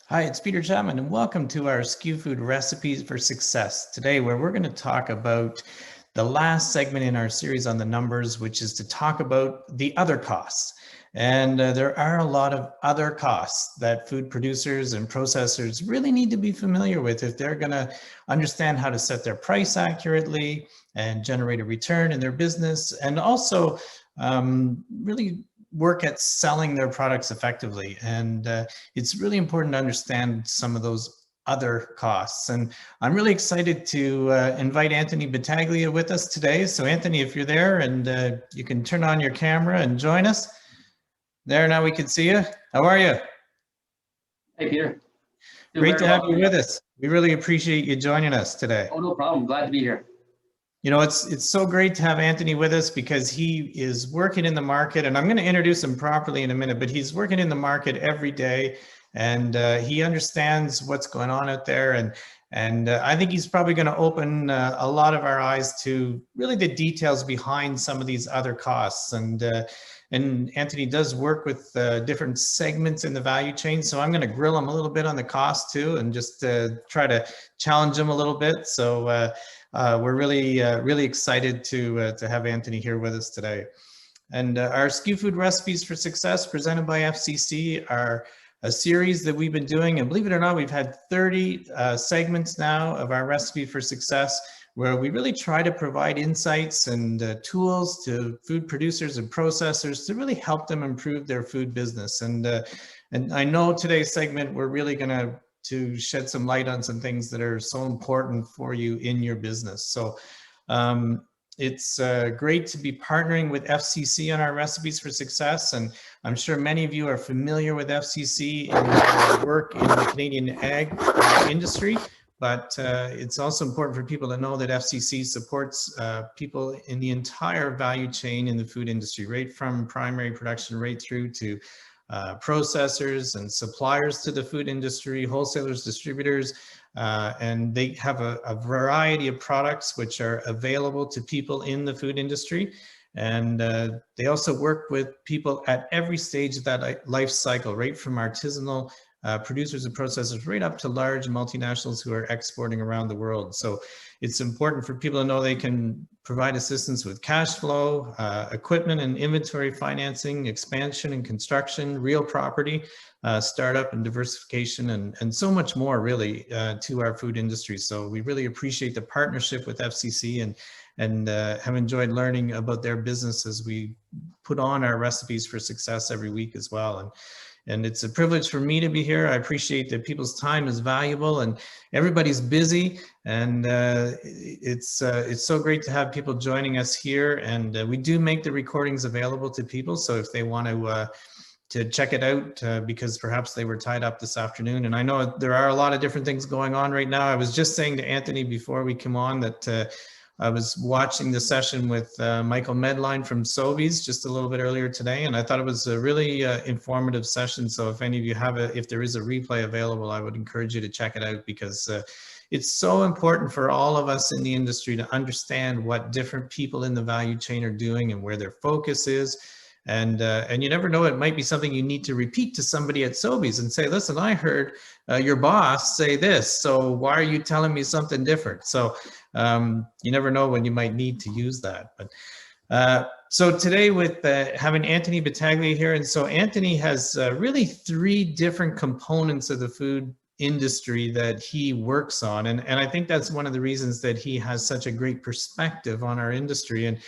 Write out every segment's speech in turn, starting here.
Hi, it's Peter Chapman, and welcome to our SKUFood Recipes for Success today, where we're going to talk about the last segment in our series on the numbers, which is to talk about the other costs. And there are a lot of other costs that food producers and processors really need to be familiar with if they're going to understand how to set their price accurately and generate a return in their business, and also really work at selling their products effectively. And it's really important to understand some of those other costs. And I'm really excited to invite Anthony Battaglia with us today. So Anthony, if you're there and you can turn on your camera and join us. There, now we can see you. How are you? Hey, Peter. Doing Great to very have well. you with us. We really appreciate you joining us today. Oh, no problem. Glad to be here. You know, it's so great to have Anthony with us because he is working in the market, and I'm going to introduce him properly in a minute, but he's working in the market every day, and he understands what's going on out there, and I think he's probably going to open a lot of our eyes to really the details behind some of these other costs. And Anthony does work with different segments in the value chain, so I'm going to grill him a little bit on the cost too, and just try to challenge him a little bit. So we're really excited to have Anthony here with us today. And our SKUFood Recipes for Success presented by FCC are a series that we've been doing, and believe it or not, we've had 30 segments now of our Recipe for Success, where we really try to provide insights and tools to food producers and processors to really help them improve their food business. And I know today's segment, we're really going to shed some light on some things that are so important for you in your business. So it's great to be partnering with FCC on our Recipes for Success. And I'm sure many of you are familiar with FCC in your work in the Canadian ag industry. But it's also important for people to know that FCC supports people in the entire value chain in the food industry, right from primary production right through to processors and suppliers to the food industry, wholesalers, distributors, and they have a variety of products which are available to people in the food industry. And they also work with people at every stage of that life cycle, right from artisanal producers and processors right up to large multinationals who are exporting around the world. So it's important for people to know they can provide assistance with cash flow, equipment and inventory financing, expansion and construction, real property, startup and diversification, and so much more really to our food industry. So we really appreciate the partnership with FCC and have enjoyed learning about their business as we put on our Recipes for Success every week as well. And it's a privilege for me to be here. I appreciate that people's time is valuable and everybody's busy. And it's so great to have people joining us here. And we do make the recordings available to people. So if they want to check it out because perhaps they were tied up this afternoon. And I know there are a lot of different things going on right now. I was just saying to Anthony before we come on that I was watching the session with Michael Medline from Sobeys just a little bit earlier today, and I thought it was a really informative session. So if any of you have if there is a replay available, I would encourage you to check it out because it's so important for all of us in the industry to understand what different people in the value chain are doing and where their focus is. And you never know, it might be something you need to repeat to somebody at Sobeys and say, listen, I heard your boss say this, so why are you telling me something different? So you never know when you might need to use that. But so today with having Anthony Battaglia here, and so Anthony has really 3 different components of the food industry that he works on. And I think that's one of the reasons that he has such a great perspective on our industry. And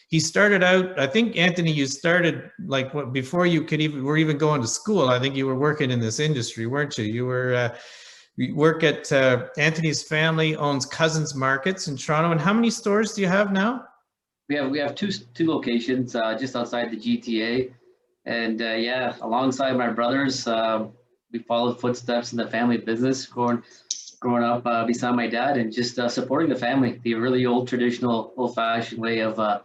he started out, I think, Anthony, you started like what, before you were even going to school. I think you were working in this industry, weren't you? You work at Anthony's family owns Cousins Markets in Toronto. And how many stores do you have now? We have two locations just outside the GTA, and yeah, alongside my brothers, we followed footsteps in the family business, growing up beside my dad, and just supporting the family, the really old traditional, old-fashioned way of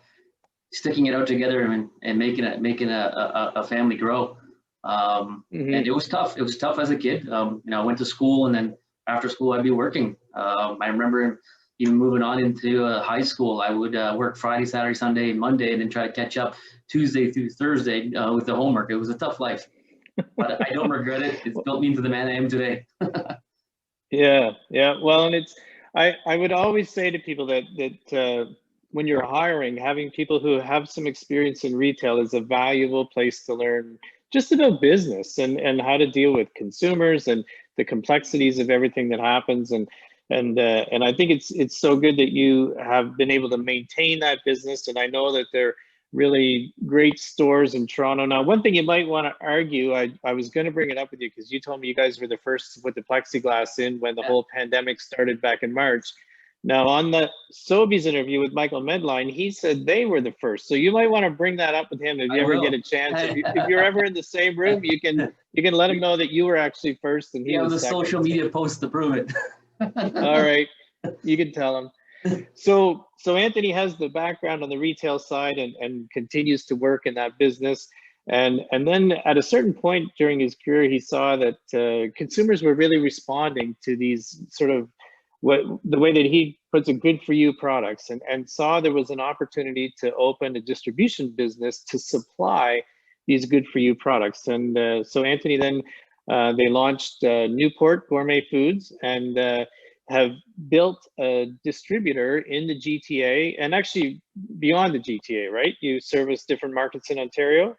sticking it out together and making a family grow. And it was tough. It was tough as a kid. I went to school, and then after school I'd be working. I remember even moving on into high school, I would work Friday, Saturday, Sunday, Monday, and then try to catch up Tuesday through Thursday with the homework. It was a tough life. but I don't regret it. It's built me into the man I am today. Yeah, yeah. Well, and it's I would always say to people that when you're hiring, having people who have some experience in retail is a valuable place to learn just about business and how to deal with consumers and the complexities of everything that happens. And I think it's so good that you have been able to maintain that business. And I know that they're really great stores in Toronto. Now, one thing you might want to argue, I was going to bring it up with you because you told me you guys were the first to put the plexiglass in when the whole pandemic started back in March. Now, on the Sobeys interview with Michael Medline, he said they were the first. So you might want to bring that up with him if you ever get a chance. If you're ever in the same room, you can let him know that you were actually first and he was the second. Social media post to prove it. All right, you can tell him. So Anthony has the background on the retail side and continues to work in that business. And then at a certain point during his career, he saw that consumers were really responding to these sort of the way that he puts it, good for you products, and saw there was an opportunity to open a distribution business to supply these good for you products. And so Anthony then they launched Newport Gourmet Foods and have built a distributor in the GTA and actually beyond the GTA, right? You service different markets in Ontario?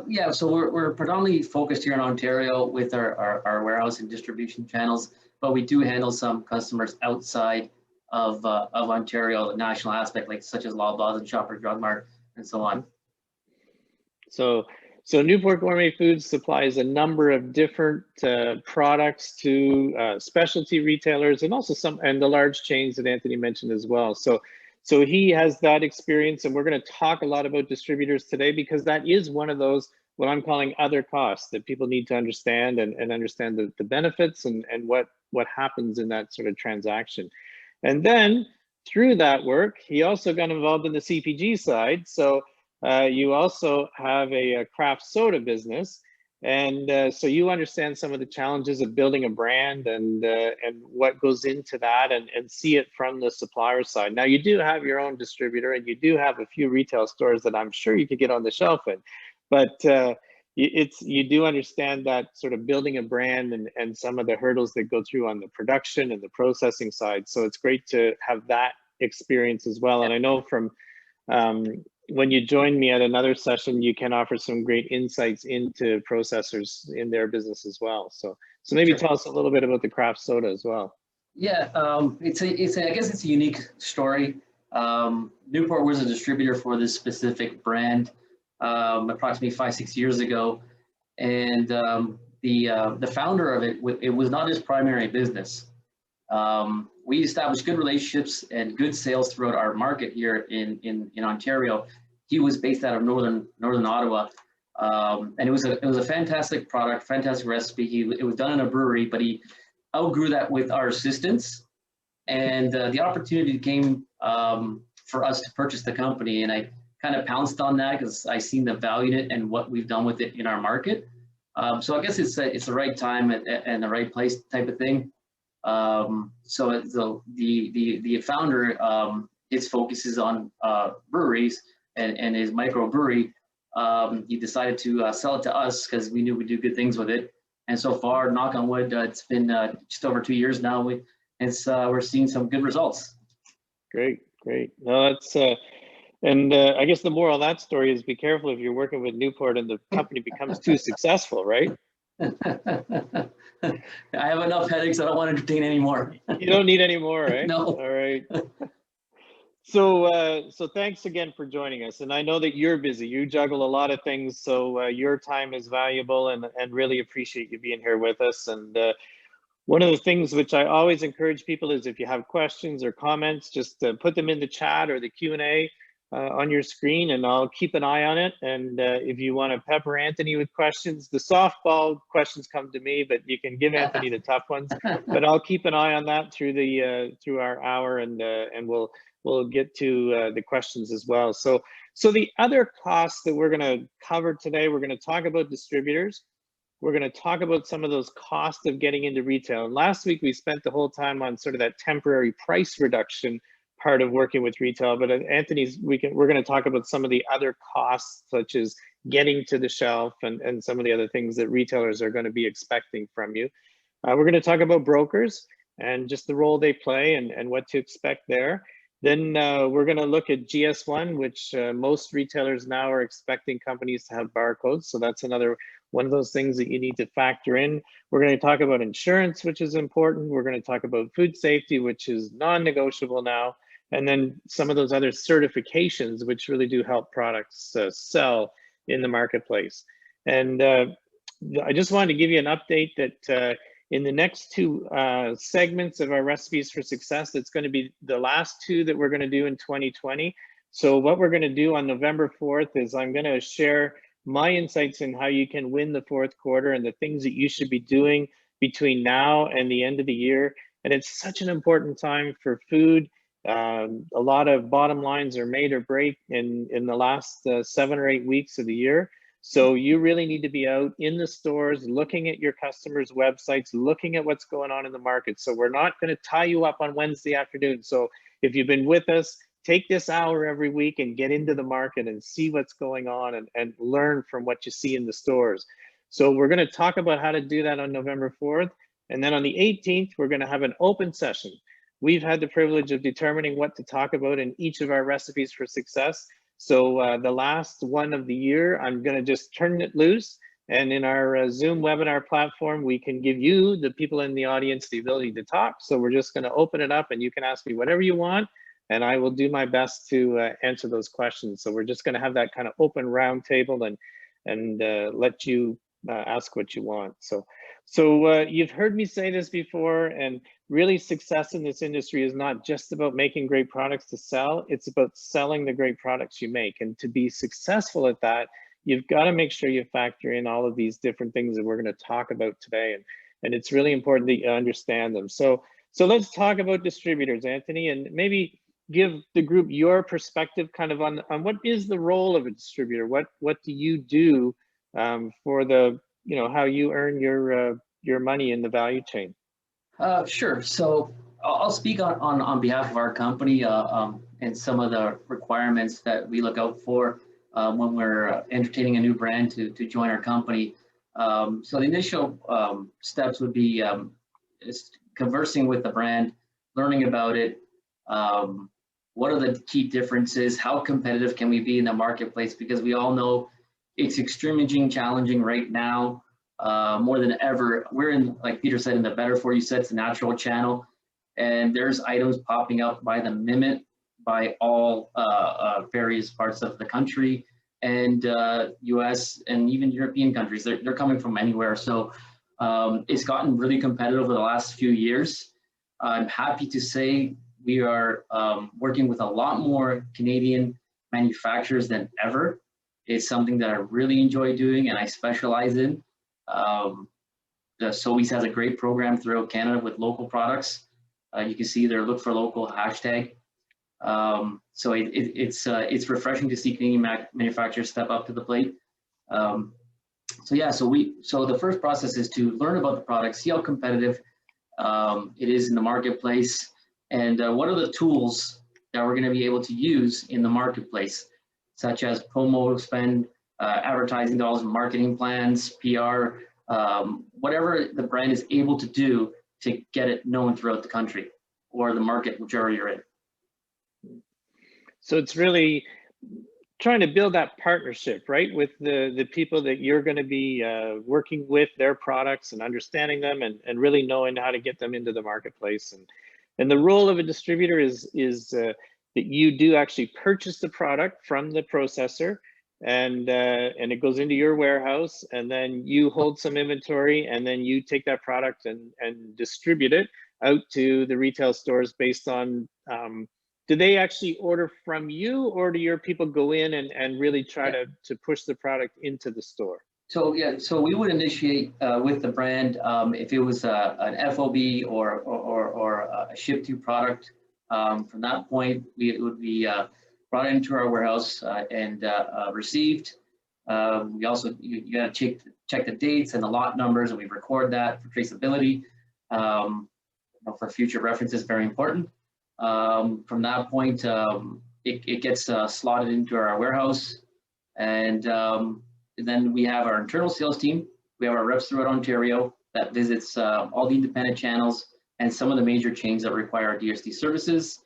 Yeah, so we're predominantly focused here in Ontario with our warehouse and distribution channels, but we do handle some customers outside of Ontario, the national aspect, like such as Loblaws and Shoppers Drug Mart and so on. So Newport Gourmet Foods supplies a number of different products to specialty retailers and also and the large chains that Anthony mentioned as well. So he has that experience, and we're going to talk a lot about distributors today because that is one of those what I'm calling other costs that people need to understand and understand the benefits and what happens in that sort of transaction. And then through that work, he also got involved in the CPG side. So you also have a craft soda business, and so you understand some of the challenges of building a brand and what goes into that, and see it from the supplier side. Now, you do have your own distributor, and you do have a few retail stores that I'm sure you could get on the shelf in, but you do understand that sort of building a brand and some of the hurdles that go through on the production and the processing side. So it's great to have that experience as well. And I know from when you join me at another session, you can offer some great insights into processors in their business as well. So maybe tell us a little bit about the craft soda as well. Yeah, I guess it's a unique story. Newport was a distributor for this specific brand approximately 5-6 years ago, and the founder of it was not his primary business. We established good relationships and good sales throughout our market here in Ontario. He was based out of northern Ottawa, and it was a fantastic product, fantastic recipe. It was done in a brewery, but he outgrew that with our assistance, and the opportunity came for us to purchase the company. And I kind of pounced on that because I seen the value in it and what we've done with it in our market. So I guess it's the right time and the right place type of thing. So the founder, his focus is on breweries and his microbrewery. He decided to sell it to us because we knew we'd do good things with it. And so far, knock on wood, it's been just over 2 years now. We're seeing some good results. Great. No, that's and I guess the moral of that story is be careful if you're working with Newport and the company becomes too successful, right? I have enough headaches. I don't want to entertain anymore. You don't need any more, right? No. All right. So thanks again for joining us. And I know that you're busy. You juggle a lot of things, so your time is valuable, and really appreciate you being here with us. And one of the things which I always encourage people is if you have questions or comments, just put them in the chat or the Q&A on your screen, and I'll keep an eye on it. And if you want to pepper Anthony with questions, the softball questions come to me, but you can give Anthony the tough ones. But I'll keep an eye on that through our hour, and we'll get to the questions as well. So the other costs that we're going to cover today, we're going to talk about distributors. We're going to talk about some of those costs of getting into retail. And last week we spent the whole time on sort of that temporary price reduction part of working with retail. But Anthony's, we're going to talk about some of the other costs, such as getting to the shelf and some of the other things that retailers are going to be expecting from you. We're going to talk about brokers and just the role they play and what to expect there. Then we're going to look at GS1, which most retailers now are expecting companies to have barcodes. So that's another one of those things that you need to factor in. We're going to talk about insurance, which is important. We're going to talk about food safety, which is non-negotiable now. And then some of those other certifications, which really do help products sell in the marketplace. And I just wanted to give you an update that in the next two segments of our recipes for success, it's going to be the last two that we're going to do in 2020. So what we're going to do on November 4th is I'm going to share my insights in how you can win the fourth quarter and the things that you should be doing between now and the end of the year. And it's such an important time for food. A lot of bottom lines are made or break in the last 7 or 8 weeks of the year. So you really need to be out in the stores, looking at your customers' websites, looking at what's going on in the market. So we're not going to tie you up on Wednesday afternoon. So if you've been with us, take this hour every week and get into the market and see what's going on and learn from what you see in the stores. So we're going to talk about how to do that on November 4th. And then on the 18th, we're going to have an open session. We've had the privilege of determining what to talk about in each of our recipes for success. So the last one of the year, I'm going to just turn it loose. And in our Zoom webinar platform, we can give you, the people in the audience, the ability to talk. So we're just going to open it up and you can ask me whatever you want. And I will do my best to answer those questions. So we're just going to have that kind of open round table and let you ask what you want. So you've heard me say this before, and really success in this industry is not just about making great products to sell, it's about selling the great products you make. And to be successful at that, you've got to make sure you factor in all of these different things that we're going to talk about today. And it's really important that you understand them. So let's talk about distributors, Anthony, and maybe give the group your perspective kind of on what is the role of a distributor? What do you do for the, how you earn your money in the value chain? Sure. So I'll speak on behalf of our company and some of the requirements that we look out for when we're entertaining a new brand to join our company. So the initial steps would be is conversing with the brand, learning about it. What are the key differences? How competitive can we be in the marketplace? Because we all know it's extremely challenging right now. More than ever, we're in, like Peter said, in the better for you sets, the natural channel, and there's items popping up by the minute by all various parts of the country and US and even European countries. They're coming from anywhere. So it's gotten really competitive over the last few years. I'm happy to say we are working with a lot more Canadian manufacturers than ever. It's something that I really enjoy doing and I specialize in. The Sobeys has a great program throughout Canada with local products. You can see their look for local hashtag. So it's refreshing to see Canadian manufacturers step up to the plate. So the first process is to learn about the product, see how competitive it is in the marketplace, and what are the tools that we're going to be able to use in the marketplace, such as promo spend, advertising dollars, marketing plans, PR, whatever the brand is able to do to get it known throughout the country or the market, whichever you're in. So it's really trying to build that partnership, right, with the people that you're going to be working with, their products, and understanding them, and really knowing how to get them into the marketplace. And the role of a distributor is that you do actually purchase the product from the processor, and it goes into your warehouse, and then you hold some inventory, and then you take that product and distribute it out to the retail stores based on, do they actually order from you, or do your people go in and really try to push the product into the store? So we would initiate with the brand if it was an FOB or a ship-to product. From that point, it would be brought into our warehouse and received. We also you got to check the dates and the lot numbers, and we record that for traceability. For future references, very important. From that point, it gets slotted into our warehouse, and then we have our internal sales team. We have our reps throughout Ontario that visits all the independent channels and some of the major chains that require our DSD services,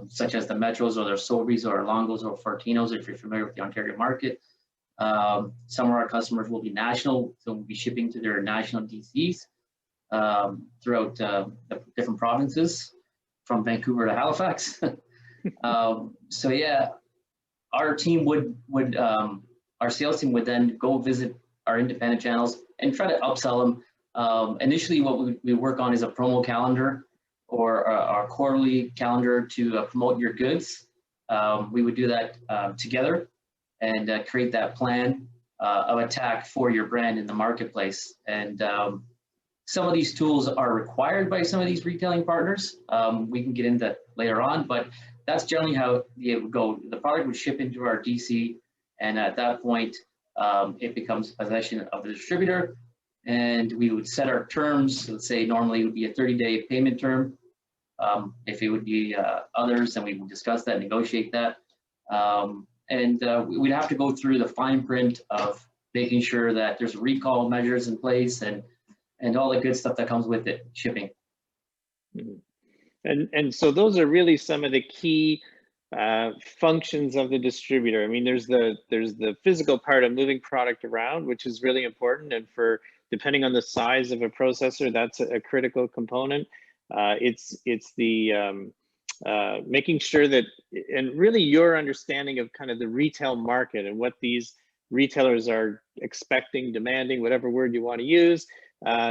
such as the Metros or their Sobries or Longos or Fortinos, if you're familiar with the Ontario market. Some of our customers will be national, so we'll be shipping to their national DCs throughout the different provinces, from Vancouver to Halifax. So yeah, our team our sales team would then go visit our independent channels and try to upsell them. Initially, what we work on is a promo calendar or our quarterly calendar to promote your goods. We would do that together and create that plan of attack for your brand in the marketplace. And some of these tools are required by some of these retailing partners. We can get into that later on, but that's generally how it would go. The product would ship into our DC, and at that point, it becomes possession of the distributor, and we would set our terms. Let's say normally it would be a 30-day payment term. If it would be others, then we would discuss that, negotiate that. And we'd have to go through the fine print of making sure that there's recall measures in place and all the good stuff that comes with it, shipping. And so those are really some of the key functions of the distributor. I mean, there's the physical part of moving product around, which is really important. And for depending on the size of a processor, that's a critical component. It's the making sure that, and really your understanding of kind of the retail market and what these retailers are expecting, demanding, whatever word you want to use,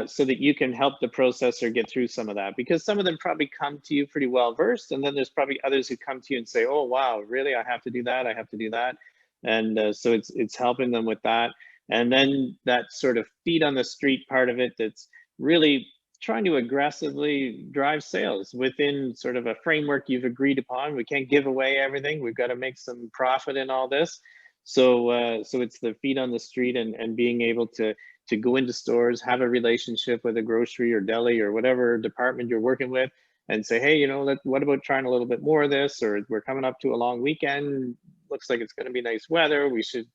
so that you can help the processor get through some of that, because some of them probably come to you pretty well versed, and then there's probably others who come to you and say, oh wow, really, I have to do that, I have to do that. And so it's helping them with that. And then that sort of feet on the street part of it, that's really trying to aggressively drive sales within sort of a framework you've agreed upon. We can't give away everything, we've got to make some profit in all this. So so it's the feet on the street and being able to go into stores, have a relationship with a grocery or deli or whatever department you're working with, and say, hey, you know, what about trying a little bit more of this? Or we're coming up to a long weekend, looks like it's going to be nice weather, we should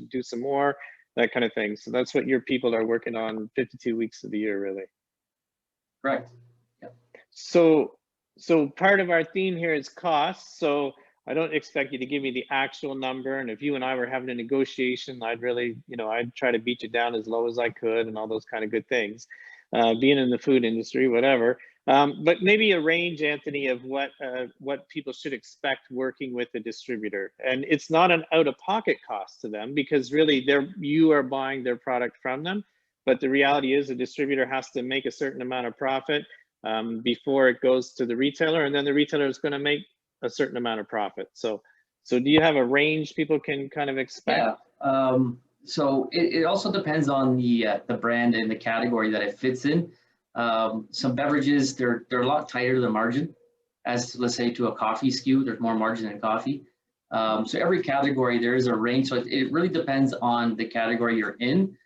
do some more, that kind of thing. So that's what your people are working on 52 weeks of the year, really. Correct. Yeah. So part of our theme here is costs. So I don't expect you to give me the actual number. And if you and I were having a negotiation, I'd really, you know, I'd try to beat you down as low as I could and all those kind of good things, being in the food industry, whatever. But maybe a range, Anthony, of what people should expect working with a distributor. And it's not an out-of-pocket cost to them, because really you are buying their product from them. But the reality is a distributor has to make a certain amount of profit before it goes to the retailer, and then the retailer is going to make a certain amount of profit. So do you have a range people can kind of expect? Yeah. So it also depends on the brand and the category that it fits in. Some beverages, they're a lot tighter the margin, as let's say to a coffee SKU, there's more margin in coffee. So every category there is a range. So it really depends on the category you're in.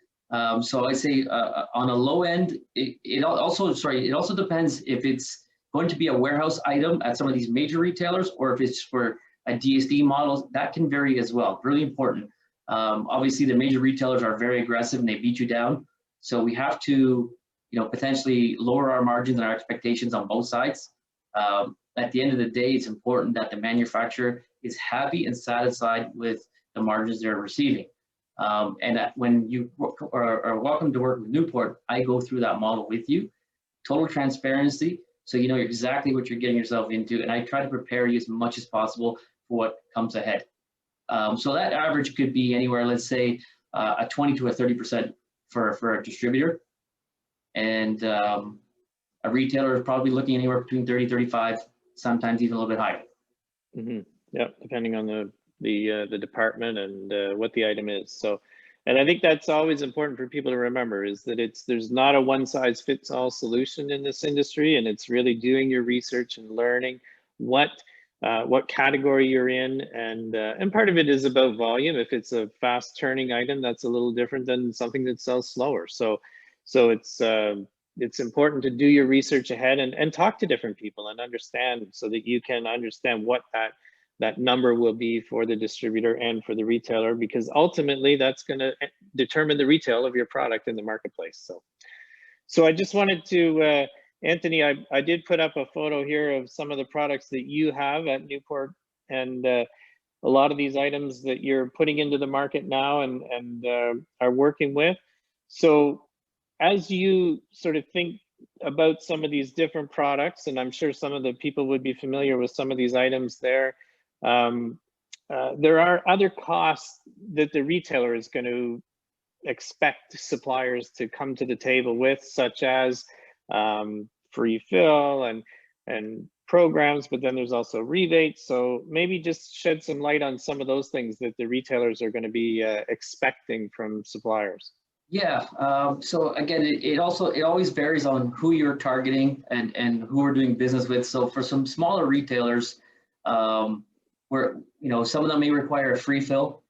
So I say on a low end, it also depends if it's going to be a warehouse item at some of these major retailers, or if it's for a DSD model, that can vary as well. Really important. Obviously, the major retailers are very aggressive and they beat you down. So we have to, potentially lower our margins and our expectations on both sides. At the end of the day, it's important that the manufacturer is happy and satisfied with the margins they're receiving. And that when you are welcome to work with Newport, I go through that model with you, total transparency, so you know exactly what you're getting yourself into, and I try to prepare you as much as possible for what comes ahead. So that average could be anywhere, let's say, a 20 to a 30% for a distributor, and a retailer is probably looking anywhere between 30, 35, sometimes even a little bit higher. Mm-hmm. Yeah, depending on the department and what the item is. So, and I think that's always important for people to remember, is that there's not a one size fits all solution in this industry, and it's really doing your research and learning what category you're in, and part of it is about volume. If it's a fast turning item, that's a little different than something that sells slower. So it's important to do your research ahead and talk to different people and understand, so that you can understand what that number will be for the distributor and for the retailer, because ultimately that's going to determine the retail of your product in the marketplace. So I just wanted to, Anthony, I did put up a photo here of some of the products that you have at Newport, and a lot of these items that you're putting into the market now and are working with. So as you sort of think about some of these different products, and I'm sure some of the people would be familiar with some of these items there, there are other costs that the retailer is going to expect suppliers to come to the table with, such as free fill and programs, but then there's also rebates. So maybe just shed some light on some of those things that the retailers are going to be expecting from suppliers. Yeah, so again, it always varies on who you're targeting and who we're doing business with. So for some smaller retailers, where some of them may require a free fill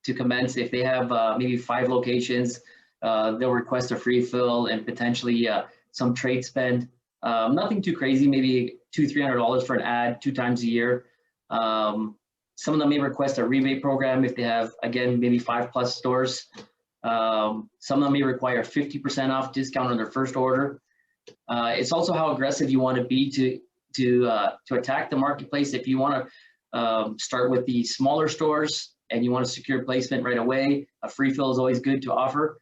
to commence. If they have maybe 5 locations, they'll request a free fill and potentially some trade spend. Nothing too crazy, maybe $200-300 for an ad 2 times a year. Some of them may request a rebate program if they have, again, maybe 5+ stores. Some of them may require 50% off discount on their first order. It's also how aggressive you want to be to attack the marketplace. If you want to start with the smaller stores and you want to secure placement right away, a free fill is always good to offer.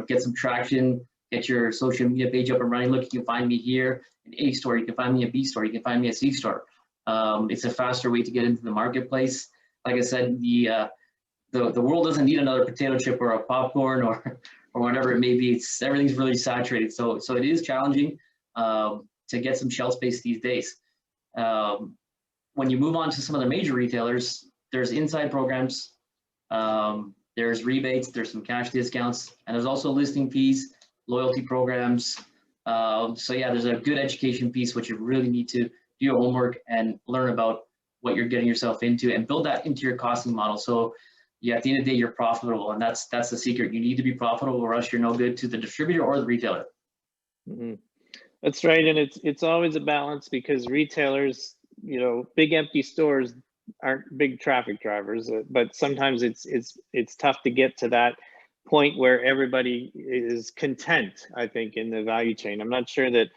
Get some traction, get your social media page up and running. Look, you can find me here in A store, you can find me a B store, you can find me a C store. It's a faster way to get into the marketplace. Like I said, the world doesn't need another potato chip or a popcorn or whatever it may be. Everything's really saturated. So it is challenging to get some shelf space these days. When you move on to some of the major retailers, there's inside programs, there's rebates, there's some cash discounts, and there's also listing fees, loyalty programs. So yeah, there's a good education piece, which you really need to do your homework and learn about what you're getting yourself into and build that into your costing model. So yeah, at the end of the day, you're profitable, and that's the secret. You need to be profitable, or else you're no good to the distributor or the retailer. Mm-hmm. That's right, and it's always a balance, because retailers, big empty stores aren't big traffic drivers, but sometimes it's tough to get to that point where everybody is content, I think, in the value chain. I'm not sure that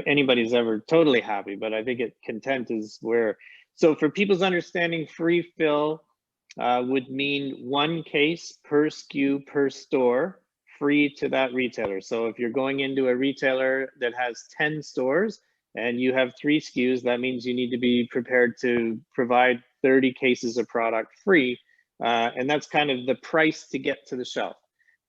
anybody's ever totally happy, but I think content is where. So for people's understanding, free fill would mean 1 case per SKU per store, free to that retailer. So if you're going into a retailer that has 10 stores and you have 3 SKUs, that means you need to be prepared to provide 30 cases of product free. And that's kind of the price to get to the shelf.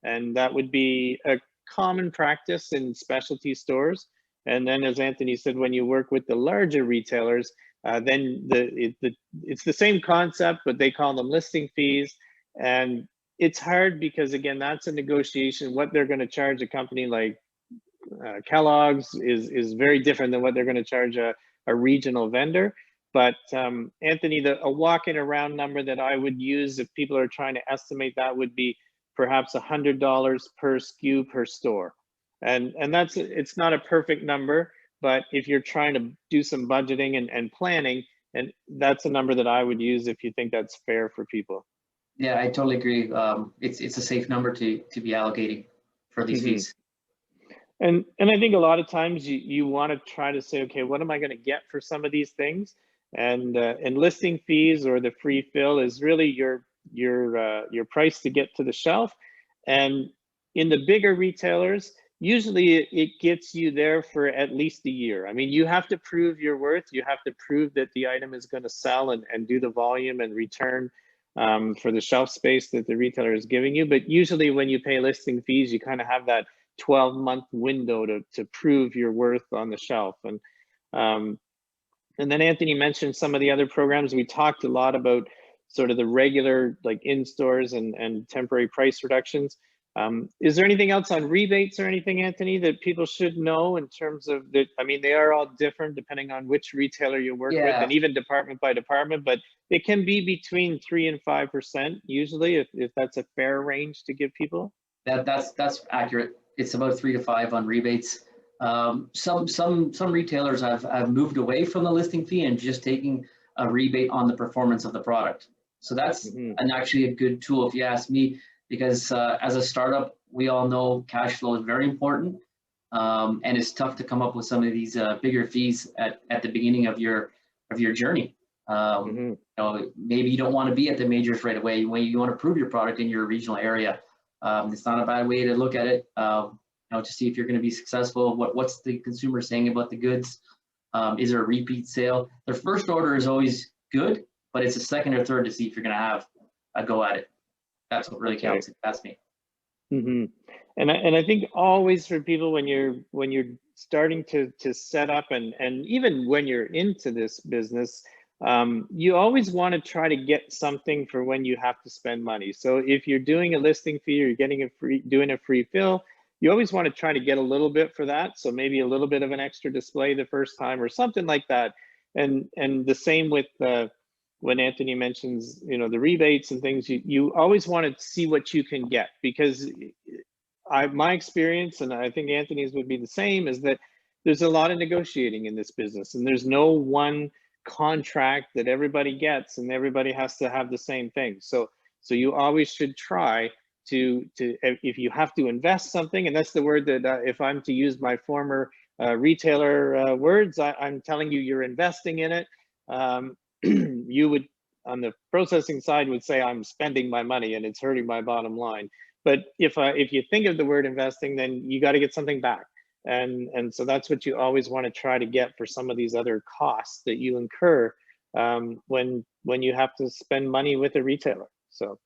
And that would be a common practice in specialty stores. And then, as Anthony said, when you work with the larger retailers, then it's the same concept, but they call them listing fees. And it's hard because, again, that's a negotiation. What they're going to charge a company like Kellogg's is very different than what they're going to charge a regional vendor. But Anthony, a walking around number that I would use if people are trying to estimate that would be perhaps $100 per SKU per store. And it's not a perfect number, but if you're trying to do some budgeting and planning, and that's a number that I would use if you think that's fair for people. Yeah, I totally agree. It's a safe number to be allocating for these fees. And I think a lot of times you want to try to say, okay, what am I going to get for some of these things? And listing fees or the free fill is really your price to get to the shelf. And in the bigger retailers, usually it gets you there for at least a year. I mean, you have to prove your worth. You have to prove that the item is going to sell and do the volume and return for the shelf space that the retailer is giving you. But usually when you pay listing fees, you kind of have that 12-month window to prove your worth on the shelf. And then Anthony mentioned some of the other programs. We talked a lot about sort of the regular, like in stores and temporary price reductions. Is there anything else on rebates or anything, Anthony, that people should know in terms of that? I mean, they are all different depending on which retailer you work with, and even department by department, but it can be between 3 and 5% usually, if that's a fair range to give people. That's accurate. It's about 3 to 5 on rebates. Some retailers have moved away from the listing fee and just taking a rebate on the performance of the product. So that's actually a good tool if you ask me, because as a startup, we all know cash flow is very important, and it's tough to come up with some of these bigger fees at the beginning of your journey. You know, maybe you don't want to be at the majors right away. You want to prove your product in your regional area. It's not a bad way to look at it. You know, to see if you're going to be successful. What's the consumer saying about the goods? Is there a repeat sale? Their first order is always good, but it's a second or third to see if you're going to have a go at it. That's what really counts. That's me. And I think always for people when you're starting to set up and even when you're into this business, you always want to try to get something for when you have to spend money. So if you're doing a listing fee or you're getting doing a free fill, you always want to try to get a little bit for that. So maybe a little bit of an extra display the first time or something like that. And the same with when Anthony mentions, you know, the rebates and things, you always want to see what you can get, because my experience, and I think Anthony's would be the same, is that there's a lot of negotiating in this business, and there's no one contract that everybody gets and everybody has to have the same thing. So you always should try to if you have to invest something, and that's the word that if I'm to use my former retailer words, I'm telling you, you're investing in it. You would, on the processing side, would say I'm spending my money and it's hurting my bottom line. But if you think of the word investing, then you got to get something back. And so that's what you always want to try to get for some of these other costs that you incur when you have to spend money with a retailer. So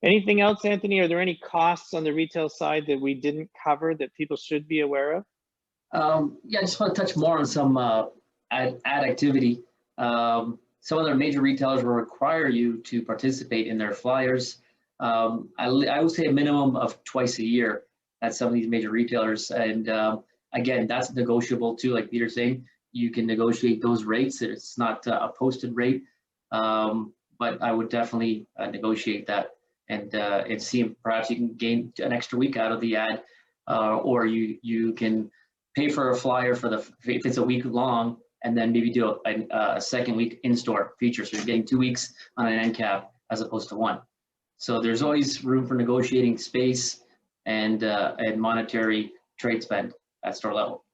anything else, Anthony? Are there any costs on the retail side that we didn't cover that people should be aware of? Yeah, I just want to touch more on some ad activity. Some of their major retailers will require you to participate in their flyers. I would say a minimum of twice a year at some of these major retailers. And again, that's negotiable too, like Peter's saying. You can negotiate those rates. It's not a posted rate, but I would definitely negotiate that and see if perhaps you can gain an extra week out of the ad, or you can pay for a flyer if it's a week long, and then maybe do a second week in-store feature. So you're getting 2 weeks on an end cap as opposed to one. So there's always room for negotiating space and monetary trade spend at store level.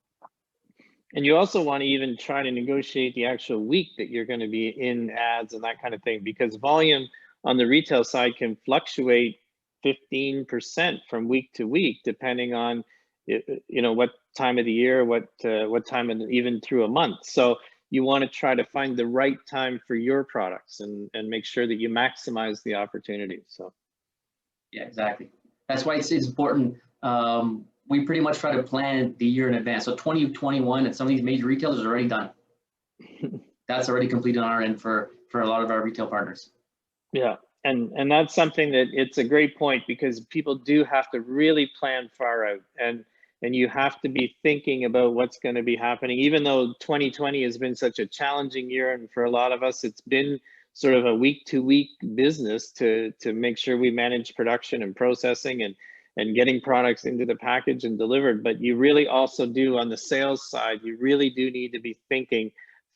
And you also want to even try to negotiate the actual week that you're going to be in ads and that kind of thing, because volume on the retail side can fluctuate 15% from week to week, depending on, you know, what time of the year, what time, and even through a month. So you want to try to find the right time for your products and make sure that you maximize the opportunity. So yeah, exactly. That's why it's important. We pretty much try to plan the year in advance. So 2021 and some of these major retailers are already done. That's already completed on our end for a lot of our retail partners. Yeah, and that's something that it's a great point, because people do have to really plan far out, and you have to be thinking about what's going to be happening. Even though 2020 has been such a challenging year, and for a lot of us, it's been sort of a week-to-week business to make sure we manage production and processing and getting products into the package and delivered. But you really also do, on the sales side, you really do need to be thinking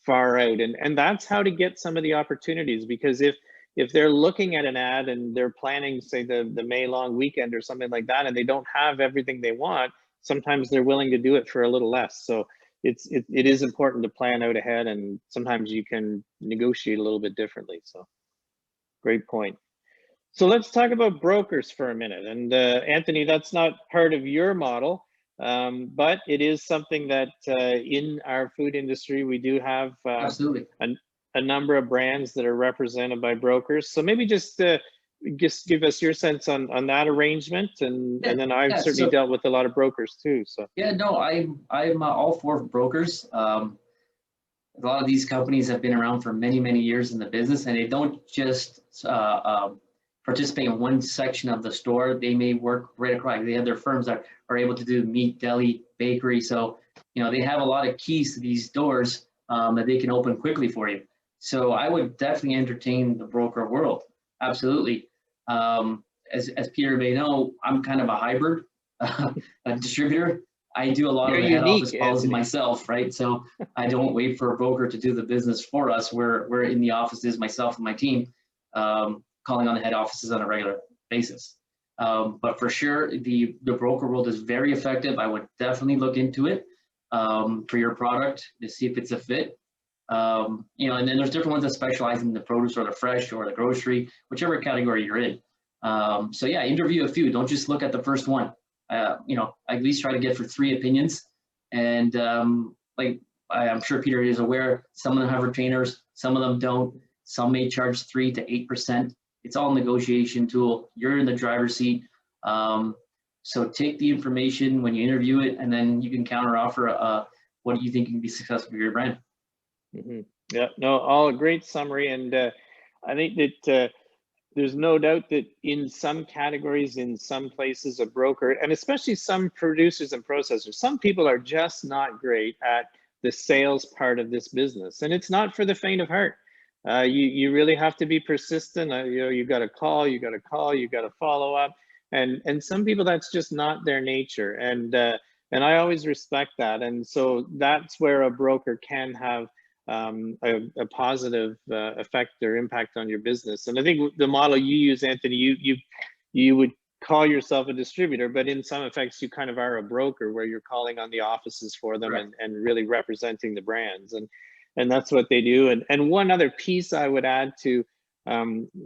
far out, and that's how to get some of the opportunities. Because if they're looking at an ad and they're planning, say, the May long weekend or something like that, and they don't have everything they want, sometimes they're willing to do it for a little less. So it is important to plan out ahead, and sometimes you can negotiate a little bit differently. So great point. So let's talk about brokers for a minute. And Anthony, that's not part of your model, but it is something that in our food industry, we do have Absolutely. A number of brands that are represented by brokers. So maybe just give us your sense on that arrangement, and then I've certainly dealt with a lot of brokers too. So yeah, no, I'm all for brokers. A lot of these companies have been around for many years in the business, and they don't just participate in one section of the store. They may work right across. They have their firms that are able to do meat, deli, bakery. So you know, they have a lot of keys to these doors that they can open quickly for you. So I would definitely entertain the broker world. Absolutely. As Peter may know, I'm kind of a hybrid a distributor. I do a lot You're of the head unique, office calls Anthony. myself, right? So I don't wait for a broker to do the business for us. We're in the offices, myself and my team, calling on the head offices on a regular basis. But for sure, the broker world is very effective. I would definitely look into it for your product to see if it's a fit. You know, and then there's different ones that specialize in the produce or the fresh or the grocery, whichever category you're in. So yeah, interview a few. Don't just look at the first one. You know, I at least try to get for 3 opinions. And like I'm sure Peter is aware, some of them have retainers, some of them don't. Some may charge 3 to 8%. It's all a negotiation tool. You're in the driver's seat. So take the information when you interview it, and then you can counter offer what do you think can be successful for your brand. Mm-hmm. Yeah, no, all a great summary. And I think that there's no doubt that in some categories, in some places, a broker, and especially some producers and processors, some people are just not great at the sales part of this business. And it's not for the faint of heart. You really have to be persistent. You know, you got to call, you got to follow up. And some people, that's just not their nature. And I always respect that. And so that's where a broker can have a positive effect or impact on your business. And I think the model you use, Anthony, you would call yourself a distributor, but in some effects you kind of are a broker where you're calling on the offices for them and really representing the brands. And that's what they do. And one other piece I would add to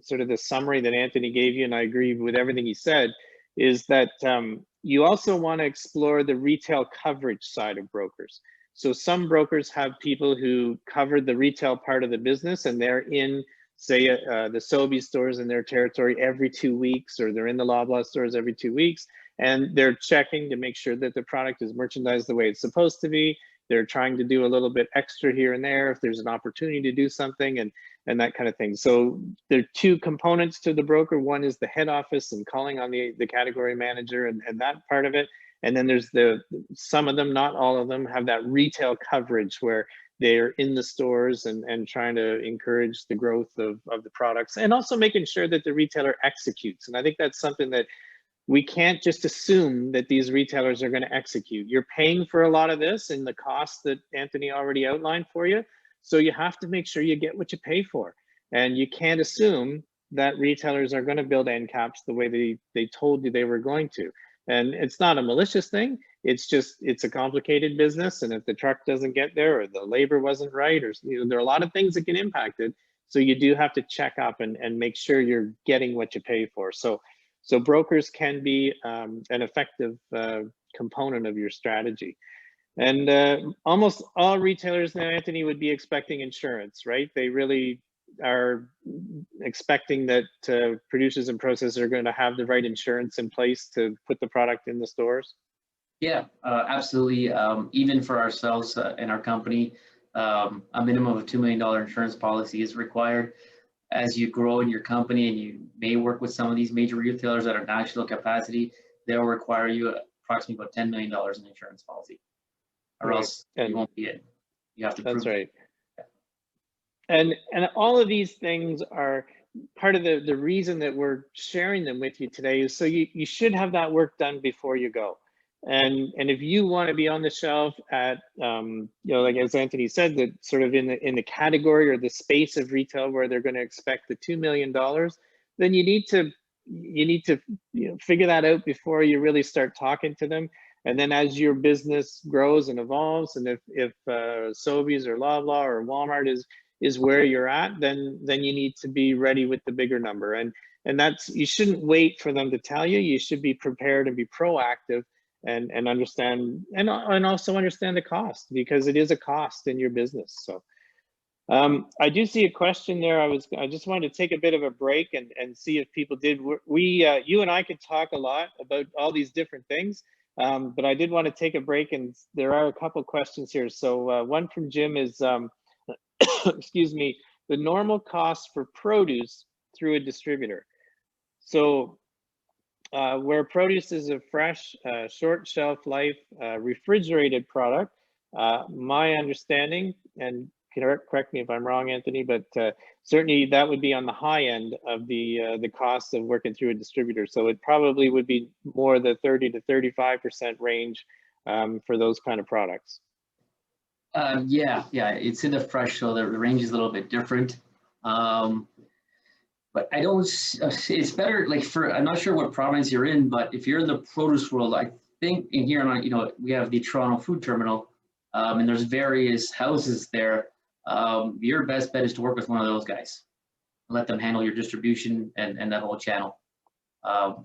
sort of the summary that Anthony gave you, and I agree with everything he said, is that you also want to explore the retail coverage side of brokers. So some brokers have people who cover the retail part of the business, and they're in, say, the Sobeys stores in their territory every 2 weeks, or they're in the Loblaw stores every 2 weeks, and they're checking to make sure that the product is merchandised the way it's supposed to be. They're trying to do a little bit extra here and there if there's an opportunity to do something, and that kind of thing. So there are 2 components to the broker. One is the head office and calling on the category manager and that part of it. And then there's some of them, not all of them, have that retail coverage where they're in the stores and trying to encourage the growth of the products, and also making sure that the retailer executes. And I think that's something that we can't just assume that these retailers are going to execute. You're paying for a lot of this in the cost that Anthony already outlined for you. So you have to make sure you get what you pay for. And you can't assume that retailers are going to build end caps the way they told you they were going to. And it's not a malicious thing. It's just, it's a complicated business. And if the truck doesn't get there, or the labor wasn't right, or there are a lot of things that can impact it. So you do have to check up and make sure you're getting what you pay for. So brokers can be an effective component of your strategy. And almost all retailers now, Anthony, would be expecting insurance, right? They really are expecting that producers and processors are going to have the right insurance in place to put the product in the stores. Yeah, absolutely. Even for ourselves and our company, a minimum of $2 million insurance policy is required. As you grow in your company and you may work with some of these major retailers that are national capacity, they'll require you approximately about $10 million in insurance policy, or else you won't be in. You have to prove. That's right. And all of these things are part of the reason that we're sharing them with you today, is so you should have that work done before you go. And if you want to be on the shelf at you know, like as Anthony said, that sort of in the category or the space of retail where they're going to expect the $2 million, then you need to you know, figure that out before you really start talking to them. And then as your business grows and evolves, and if Sobeys or Loblaw or Walmart is where you're at, then you need to be ready with the bigger number. And that's, you shouldn't wait for them to tell you. You should be prepared and be proactive and understand, and also understand the cost, because it is a cost in your business. So I do see a question there. I just wanted to take a bit of a break and see if people did. You and I could talk a lot about all these different things, but I did want to take a break, and there are a couple questions here. So one from Jim is, excuse me, the normal cost for produce through a distributor. So where produce is a fresh, short shelf life, refrigerated product, my understanding, and correct me if I'm wrong, Anthony, but certainly that would be on the high end of the cost of working through a distributor. So it probably would be more the 30 to 35% range for those kind of products? Yeah, it's in the fresh, so the range is a little bit different. But I don't, it's better like I'm not sure what province you're in, but if you're in the produce world, I think in here, we have the Toronto Food Terminal, and there's various houses there. Your best bet is to work with one of those guys. Let them handle your distribution and that whole channel.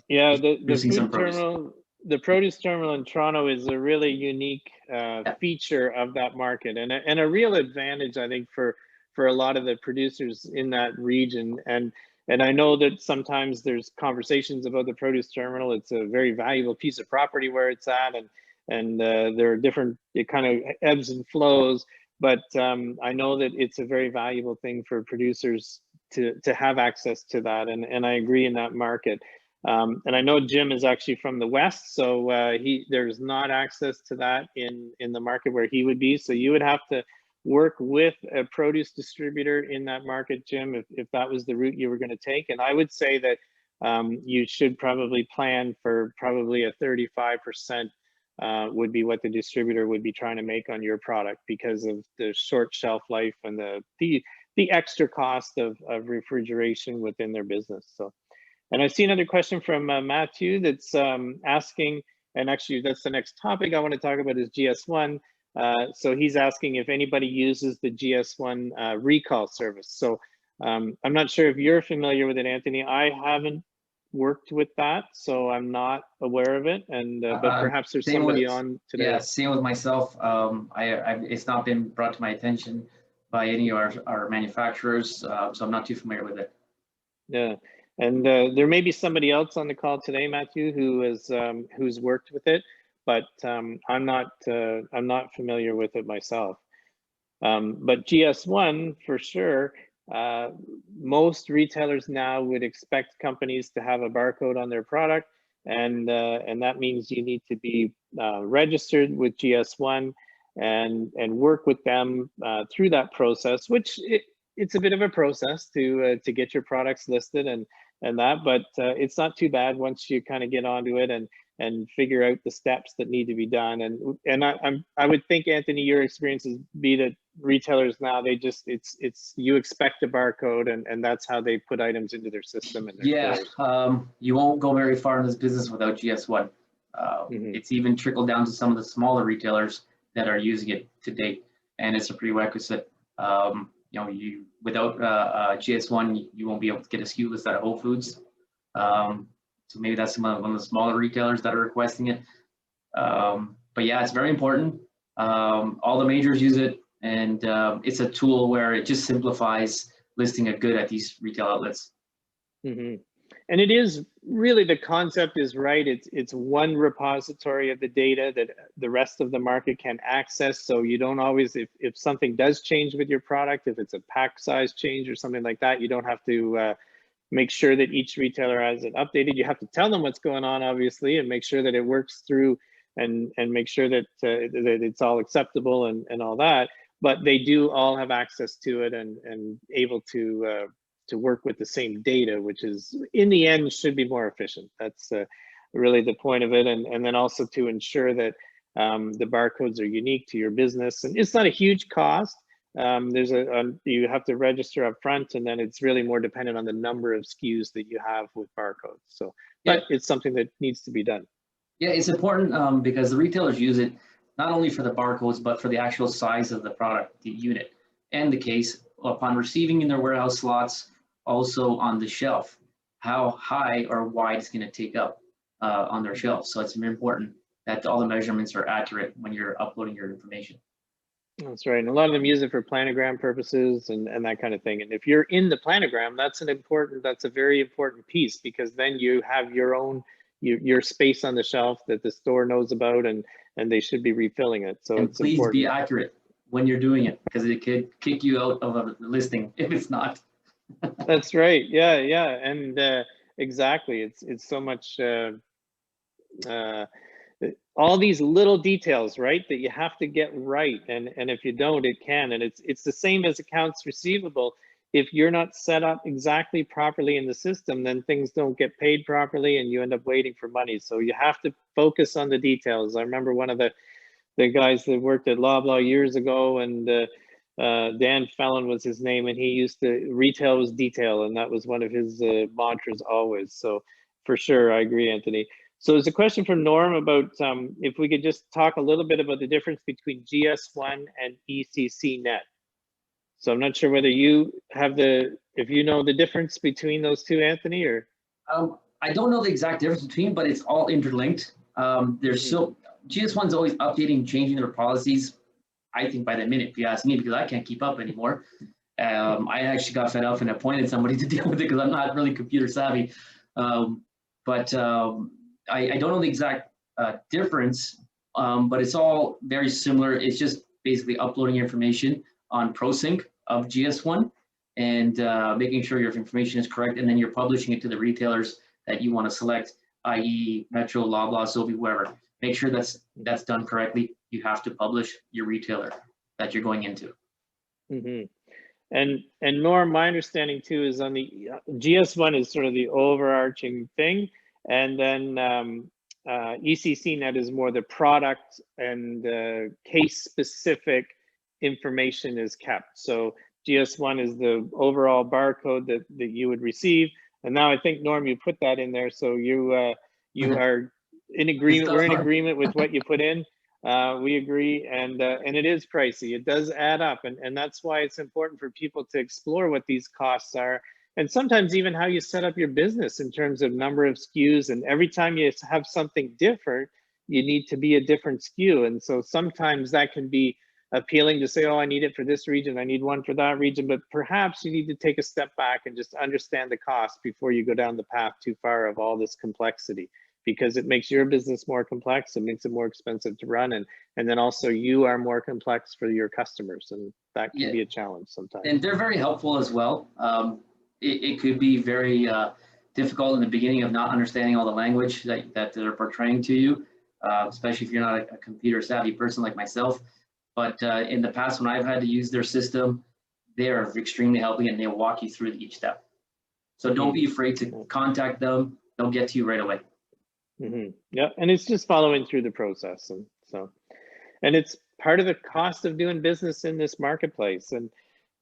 Yeah, the Producing food terminal, the produce terminal in Toronto is a really unique feature of that market, and a real advantage, I think, for a lot of the producers in that region. And I know that sometimes there's conversations about the produce terminal. It's a very valuable piece of property where it's at, and there are different, it kind of ebbs and flows. But I know that it's a very valuable thing for producers to have access to that, and I agree in that market. And I know Jim is actually from the West, so there's not access to that in the market where he would be. So you would have to work with a produce distributor in that market, Jim, if that was the route you were going to take. And I would say that you should probably plan for probably a 35% would be what the distributor would be trying to make on your product, because of the short shelf life and the extra cost of refrigeration within their business. So, and I see another question from Matthew that's asking, and actually that's the next topic I want to talk about, is GS1. So he's asking if anybody uses the GS1 recall service. So I'm not sure if you're familiar with it, Anthony. I haven't worked with that, so I'm not aware of it. And but perhaps there's somebody on today. Yeah, same with myself. It's not been brought to my attention by any of our manufacturers, so I'm not too familiar with it. Yeah, and there may be somebody else on the call today, Matthew, who is who's worked with it, but I'm not familiar with it myself. But GS1 for sure. Most retailers now would expect companies to have a barcode on their product, and that means you need to be registered with GS1 and work with them through that process, which it's a bit of a process to get your products listed and that, but it's not too bad once you kind of get onto it and figure out the steps that need to be done. And I would think, Anthony, your experiences be that retailers now, they just it's you expect a barcode, and that's how they put items into their system. And yeah, you won't go very far in this business without GS1. It's even trickled down to some of the smaller retailers that are using it to date, and it's a prerequisite. You without GS1, you won't be able to get a SKU list out of Whole Foods. So maybe that's one of the smaller retailers that are requesting it. But yeah, it's very important. All the majors use it, and it's a tool where it just simplifies listing a good at these retail outlets. And it is really, the concept is right. It's one repository of the data that the rest of the market can access. So you don't always, if something does change with your product, if it's a pack size change or something like that, you don't have to make sure that each retailer has it updated. You have to tell them what's going on, obviously, and make sure that it works through and make sure that that it's all acceptable and all that. But they do all have access to it and able to work with the same data, which is in the end should be more efficient. That's really the point of it. And then also to ensure that the barcodes are unique to your business. And it's not a huge cost. There's you have to register up front, and then it's really more dependent on the number of SKUs that you have with barcodes. So, but it's something that needs to be done. Yeah, it's important because the retailers use it not only for the barcodes, but for the actual size of the product, the unit, and the case upon receiving in their warehouse slots, also on the shelf, how high or wide it's going to take up on their shelf. So it's very important that all the measurements are accurate when you're uploading your information. That's right. And a lot of them use it for planogram purposes and that kind of thing. And if you're in the planogram, that's a very important piece, because then you have your own, your space on the shelf that the store knows about, and they should be refilling it. So it's please important. Be accurate when you're doing it, because it could kick you out of a listing if it's not. That's right. Yeah. And exactly. It's so much, all these little details, right, that you have to get right. And if you don't, it can. And it's the same as accounts receivable. If you're not set up exactly properly in the system, then things don't get paid properly and you end up waiting for money. So you have to focus on the details. I remember one of the the guys that worked at Loblaw years ago, and Dan Fallon was his name, and he used to, retail was detail, and that was one of his mantras always. So for sure, I agree, Anthony. So there's a question from Norm about if we could just talk a little bit about the difference between GS1 and ECC net. So I'm not sure whether you have if you know the difference between those two, Anthony, or? I don't know the exact difference between, but it's all interlinked. There's so GS1's always updating, changing their policies. I think by the minute, if you ask me, because I can't keep up anymore. I actually got fed up and appointed somebody to deal with it because I'm not really computer savvy. But I don't know the exact difference, but it's all very similar. It's just basically uploading information on ProSync of GS1 and making sure your information is correct, and then you're publishing it to the retailers that you want to select, i.e. Metro, Loblaw, Sobeys, whoever. Make sure that's done correctly. You have to publish your retailer that you're going into. Mm-hmm. And Norm, my understanding too is on the GS1 is sort of the overarching thing, and then ECC net is more the product and case specific information is kept. So GS1 is the overall barcode that you would receive, and now I think, Norm, you put that in there, so you are in agreement. We're in agreement with what you put in. We agree, and it is pricey. It does add up, and that's why it's important for people to explore what these costs are, and sometimes even how you set up your business in terms of number of SKUs. And every time you have something different, you need to be a different SKU, and so sometimes that can be appealing to say, oh, I need it for this region, I need one for that region, but perhaps you need to take a step back and just understand the cost before you go down the path too far of all this complexity, because it makes your business more complex, it makes it more expensive to run, and then also you are more complex for your customers, and that can be a challenge sometimes. And they're very helpful as well. It could be very difficult in the beginning of not understanding all the language that they're portraying to you, especially if you're not a computer savvy person like myself. But in the past, when I've had to use their system, they are extremely helping, and they'll walk you through each step. So don't be afraid to contact them. They'll get to you right away. Mm-hmm. Yeah, and it's just following through the process, and so, and it's part of the cost of doing business in this marketplace. And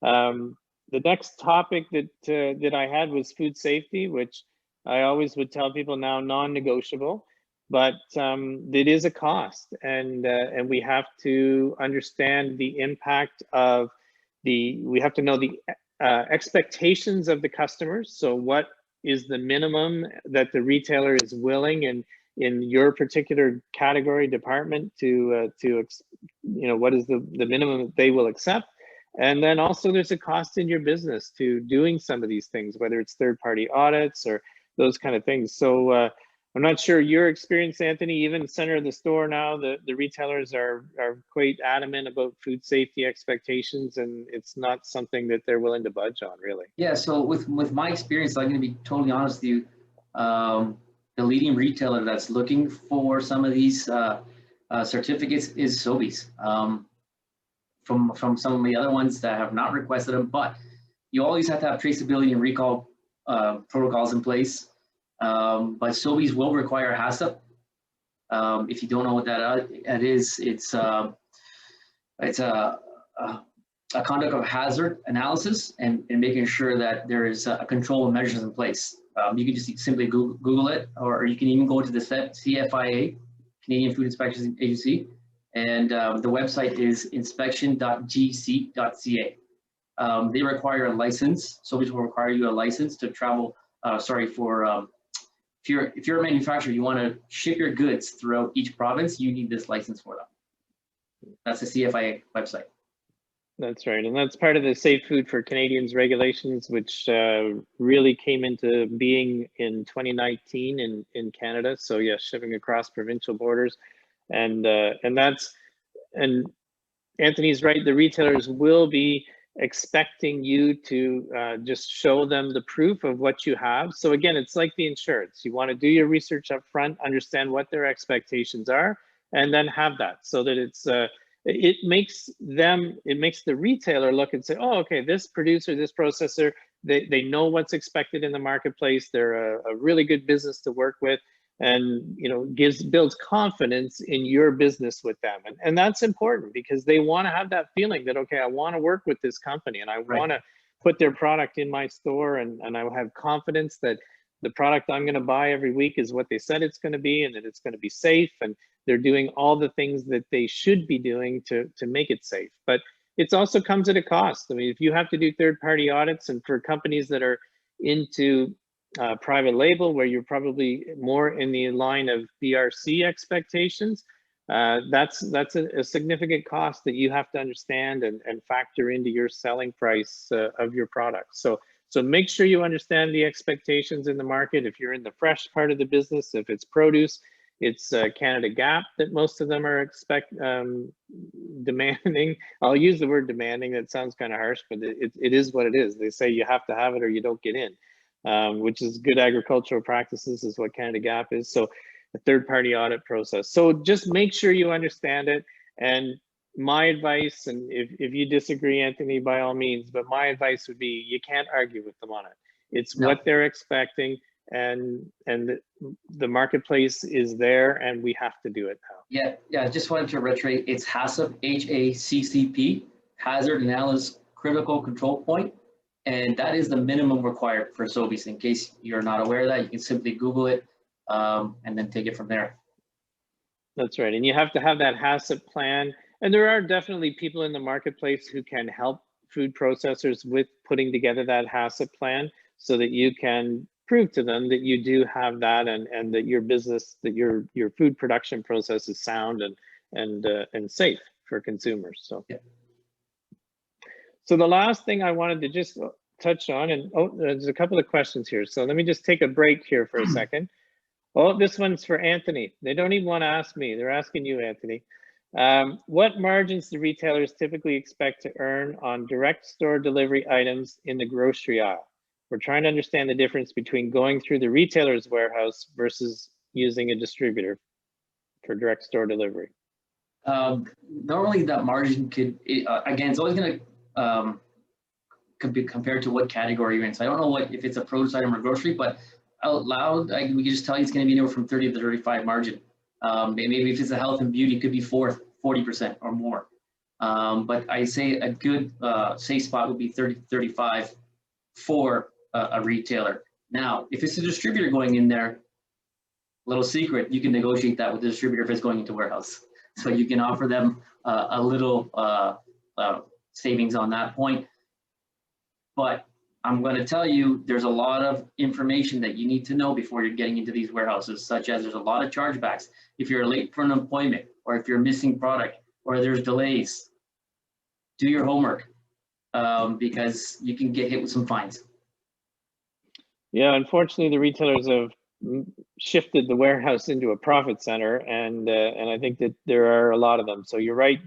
the next topic that I had was food safety, which I always would tell people now non-negotiable, but it is a cost, and we have to understand the impact of we have to know the expectations of the customers. So what is the minimum that the retailer is willing, and in your particular category department to what is the minimum that they will accept? And then also there's a cost in your business to doing some of these things, whether it's third-party audits or those kind of things. So I'm not sure your experience, Anthony, even center of the store now, the retailers are quite adamant about food safety expectations, and it's not something that they're willing to budge on, really. Yeah, so with my experience, I'm going to be totally honest with you. The leading retailer that's looking for some of these certificates is Sobeys. From some of the other ones that have not requested them, but you always have to have traceability and recall protocols in place. But Sobeys will require HACCP. If you don't know what that is, it's a conduct of hazard analysis and making sure that there is a control and measures in place. You can just simply Google it, or you can even go to the CFIA, Canadian Food Inspection Agency, and the website is inspection.gc.ca. They require a license. Sobeys will require you a license to travel. If you're a manufacturer, you want to ship your goods throughout each province, you need this license for them. That's the CFIA website. That's right, and that's part of the Safe Food for Canadians regulations, which really came into being in 2019 in Canada. So yes, shipping across provincial borders, and Anthony's right. The retailers will be expecting you to just show them the proof of what you have. So again, it's like the insurance. You want to do your research up front, understand what their expectations are, and then have that, so that it makes the retailer look and say, oh, okay, this producer, this processor, they know what's expected in the marketplace. They're a really good business to work with. and builds confidence in your business with them. And that's important because they want to have that feeling that, okay, I want to work with this company and I want to put their product in my store, and I have confidence that the product I'm going to buy every week is what they said it's going to be, and that it's going to be safe, and they're doing all the things that they should be doing to make it safe. But it also comes at a cost. I mean, if you have to do third-party audits, and for companies that are into private label, where you're probably more in the line of BRC expectations, that's a significant cost that you have to understand and factor into your selling price of your product. So make sure you understand the expectations in the market. If you're in the fresh part of the business, if it's produce, it's Canada Gap that most of them are demanding. I'll use the word demanding. That sounds kind of harsh, but it is what it is. They say you have to have it or you don't get in, which is good agricultural practices, is what Canada Gap is. So a third-party audit process. So just make sure you understand it. And my advice, and if you disagree, Anthony, by all means, but my advice would be you can't argue with them on it. It's what they're expecting, and the marketplace is there, and we have to do it now. Yeah. I just wanted to reiterate, it's HACCP, HACCP, Hazard Analysis Critical Control Point, and that is the minimum required for Sobeys. In case you're not aware of that, you can simply Google it and then take it from there. That's right, and you have to have that HACCP plan. And there are definitely people in the marketplace who can help food processors with putting together that HACCP plan, so that you can prove to them that you do have that, and that your business, that your food production process is sound and safe for consumers. So, So the last thing I wanted to just touch on, and there's a couple of questions here. So let me just take a break here for a second. Oh, this one's for Anthony. They don't even want to ask me. They're asking you, Anthony. What margins do retailers typically expect to earn on direct store delivery items in the grocery aisle? We're trying to understand the difference between going through the retailer's warehouse versus using a distributor for direct store delivery. Normally that margin could, again, it's always going to be compared to what category you're in. So I don't know if it's a produce item or grocery, but out loud, we can just tell you it's going to be anywhere from 30 to 35 margin. Maybe if it's a health and beauty, it could be 40% or more. But I say a good safe spot would be 30 to 35 for a retailer. Now, if it's a distributor going in there, little secret, you can negotiate that with the distributor if it's going into warehouse. So you can offer them a little savings on that point. But I'm going to tell you, there's a lot of information that you need to know before you're getting into these warehouses, such as there's a lot of chargebacks. If you're late for an appointment, or if you're missing product, or there's delays, do your homework, because you can get hit with some fines. Yeah, unfortunately, the retailers have shifted the warehouse into a profit center, and I think that there are a lot of them. So you're right.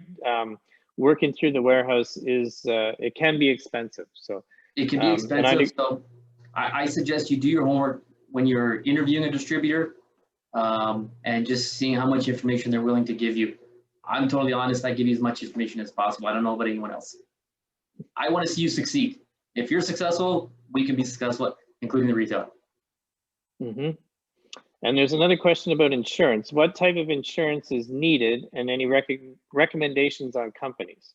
Working through the warehouse it can be expensive. So it can be expensive. So I suggest you do your homework when you're interviewing a distributor, and just seeing how much information they're willing to give you. I'm totally honest. I give you as much information as possible. I don't know about anyone else. I want to see you succeed. If you're successful, we can be successful, including the retailer. Mm-hmm. And there's another question about insurance. What type of insurance is needed, and any recommendations on companies?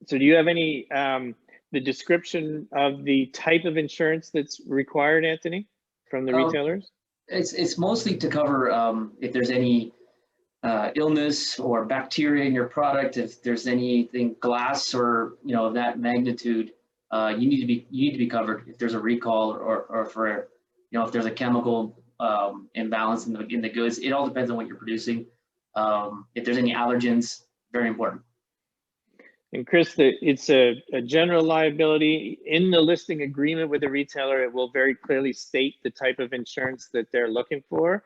So do you have any, the description of the type of insurance that's required, Anthony, from the retailers? It's mostly to cover if there's any illness or bacteria in your product, if there's anything glass or that magnitude, you need to be covered if there's a recall, or for if there's a chemical imbalance in the goods. It all depends on what you're producing. If there's any allergens, very important. And Chris, it's a general liability. In the listing agreement with the retailer, it will very clearly state the type of insurance that they're looking for.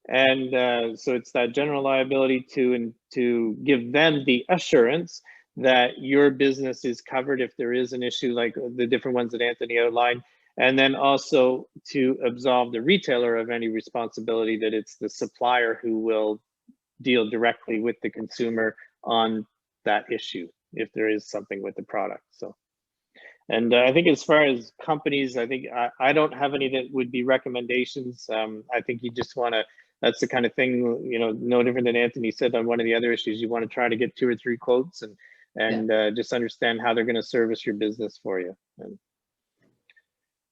And so it's that general liability to give them the assurance that your business is covered if there is an issue like the different ones that Anthony outlined. And then also to absolve the retailer of any responsibility, that it's the supplier who will deal directly with the consumer on that issue if there is something with the product. So And I think as far as companies, I think I don't have any that would be recommendations. I think you just want to, that's the kind of thing, you know, no different than Anthony said on one of the other issues. You want to try to get 2 or 3 quotes and just understand how they're going to service your business for you. And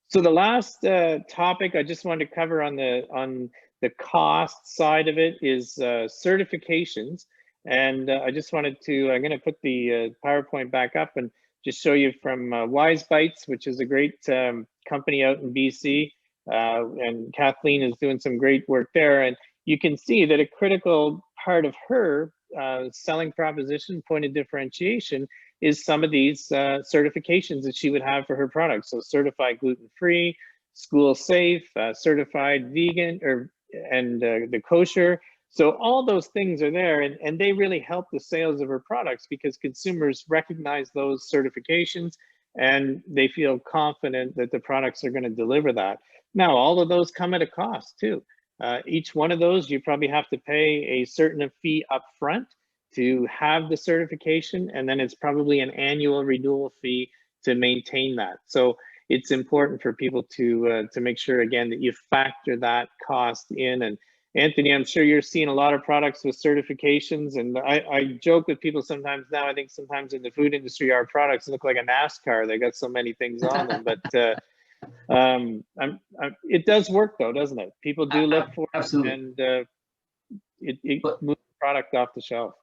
so the last topic I just wanted to cover on the cost side of it is certifications. And I just wanted to, I'm going to put the PowerPoint back up and just show you from Wise Bites, which is a great company out in BC. And Kathleen is doing some great work there. And you can see that a critical part of her selling proposition, point of differentiation, is some of these certifications that she would have for her products. So certified gluten-free, school safe, certified vegan, and the kosher. So all those things are there, and they really help the sales of her products because consumers recognize those certifications and they feel confident that the products are going to deliver that. Now, all of those come at a cost too. Each one of those, you probably have to pay a certain fee up front to have the certification, and then it's probably an annual renewal fee to maintain that. So it's important for people to make sure, again, that you factor that cost in. And Anthony, I'm sure you're seeing a lot of products with certifications, and I joke with people sometimes now. I think sometimes in the food industry, our products look like a NASCAR. They got so many things on them, but it does work though, doesn't it? People do look for Absolutely. it, and it moves the product off the shelf.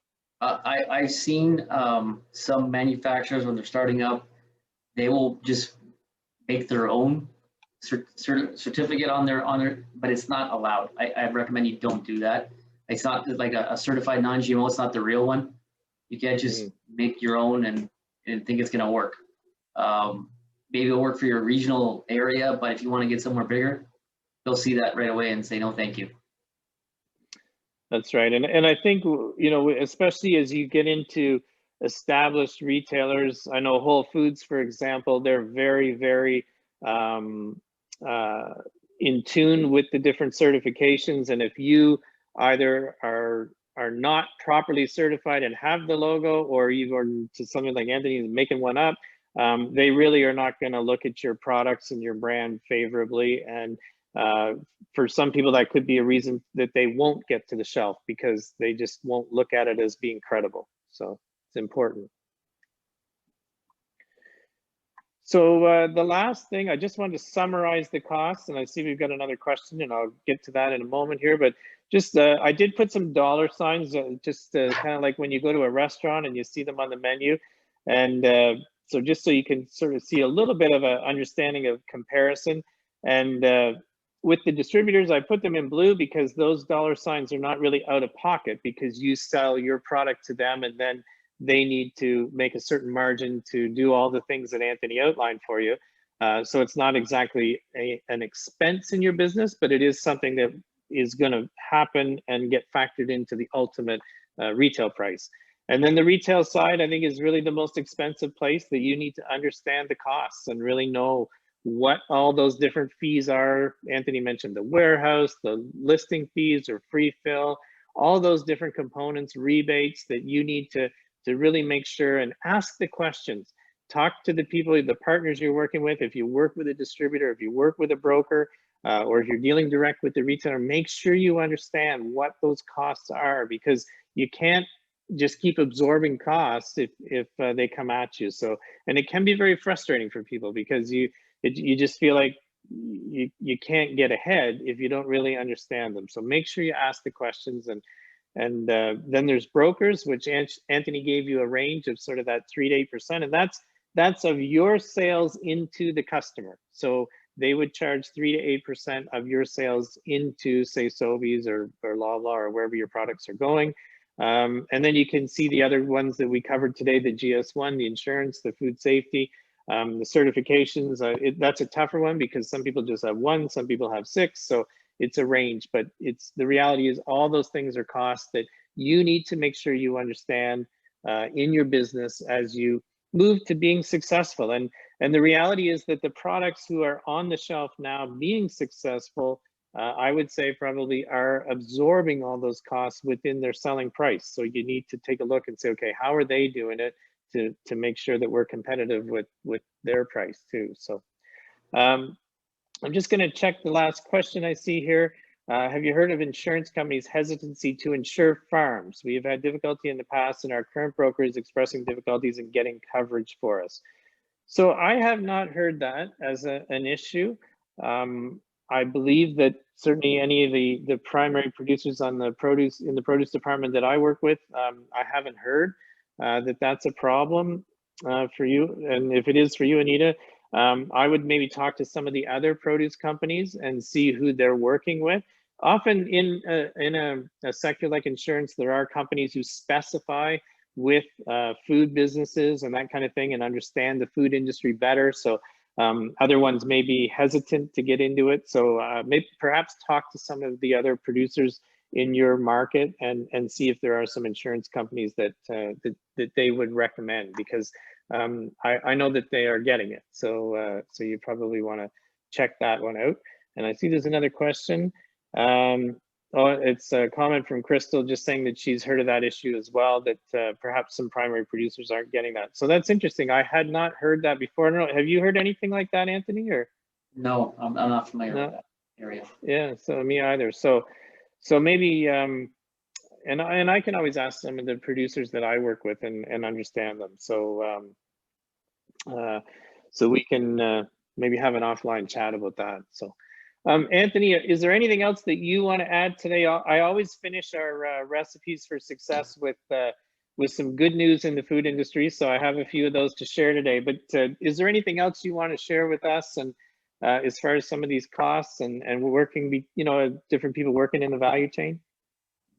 I've seen some manufacturers when they're starting up, they will just make their own certificate on their, but it's not allowed. I recommend you don't do that. It's not like a certified non-GMO. It's not the real one. You can't just make your own and think it's gonna work. Maybe it'll work for your regional area, but if you want to get somewhere bigger, they'll see that right away and say no, thank you. That's right, and I think, you know, especially as you get into established retailers, I know Whole Foods, for example, they're very, very in tune with the different certifications, and if you either are not properly certified and have the logo, or you are to something like Anthony is making one up, they really are not going to look at your products and your brand favorably. And for some people, that could be a reason that they won't get to the shelf because they just won't look at it as being credible. So it's important. So the last thing, I just wanted to summarize the costs, and I see we've got another question, and I'll get to that in a moment here. But just I did put some dollar signs, just kind of like when you go to a restaurant and you see them on the menu, and so just so you can sort of see a little bit of an understanding of comparison. And with the distributors, I put them in blue because those dollar signs are not really out of pocket because you sell your product to them, and then they need to make a certain margin to do all the things that Anthony outlined for you. So it's not exactly an expense in your business, but it is something that is going to happen and get factored into the ultimate retail price. And then the retail side, I think, is really the most expensive place that you need to understand the costs and really know what all those different fees are. Anthony mentioned the warehouse, the listing fees or free fill, all those different components, rebates that you need to really make sure and ask the questions. Talk to the people, the partners you're working with. If you work with a distributor, if you work with a broker, or if you're dealing direct with the retailer, make sure you understand what those costs are, because you can't just keep absorbing costs if they come at you. So, and it can be very frustrating for people because you just feel like you can't get ahead if you don't really understand them. So make sure you ask the questions. And then there's brokers, which Anthony gave you a range of sort of that 3 to 8%, and that's of your sales into the customer. So they would charge 3 to 8% of your sales into, say, Sobeys or Loblaw or wherever your products are going. And then you can see the other ones that we covered today: the GS1, the insurance, the food safety, the certifications. That's a tougher one because some people just have 1, some people have 6. So it's a range, but the reality is all those things are costs that you need to make sure you understand in your business as you move to being successful. And the reality is that the products who are on the shelf now being successful, I would say probably are absorbing all those costs within their selling price. So you need to take a look and say, okay, how are they doing it to make sure that we're competitive with their price too. So I'm just going to check the last question I see here. Have you heard of insurance companies' hesitancy to insure farms? We have had difficulty in the past, and our current broker is expressing difficulties in getting coverage for us. So I have not heard that as an issue. I believe that certainly any of the primary producers in the produce department that I work with, I haven't heard that that's a problem for you. And if it is for you, Anita, I would maybe talk to some of the other produce companies and see who they're working with. Often in a sector like insurance, there are companies who specify with food businesses and that kind of thing and understand the food industry better. So other ones may be hesitant to get into it. So maybe perhaps talk to some of the other producers in your market and see if there are some insurance companies that they would recommend, because I know that they are getting it. So so you probably want to check that one out. And I see there's another question. Oh, it's a comment from Crystal just saying that she's heard of that issue as well, that perhaps some primary producers aren't getting that. So that's interesting. I had not heard that before. I don't know, have you heard anything like that, Anthony? Or No, I'm not familiar with that area. Yeah, so me either. So maybe, and I can always ask some of the producers that I work with and understand them. So so we can maybe have an offline chat about that. So. Anthony, is there anything else that you want to add today? I always finish our recipes for success with some good news in the food industry. So I have a few of those to share today. But is there anything else you want to share with us? And as far as some of these costs and working, different people working in the value chain?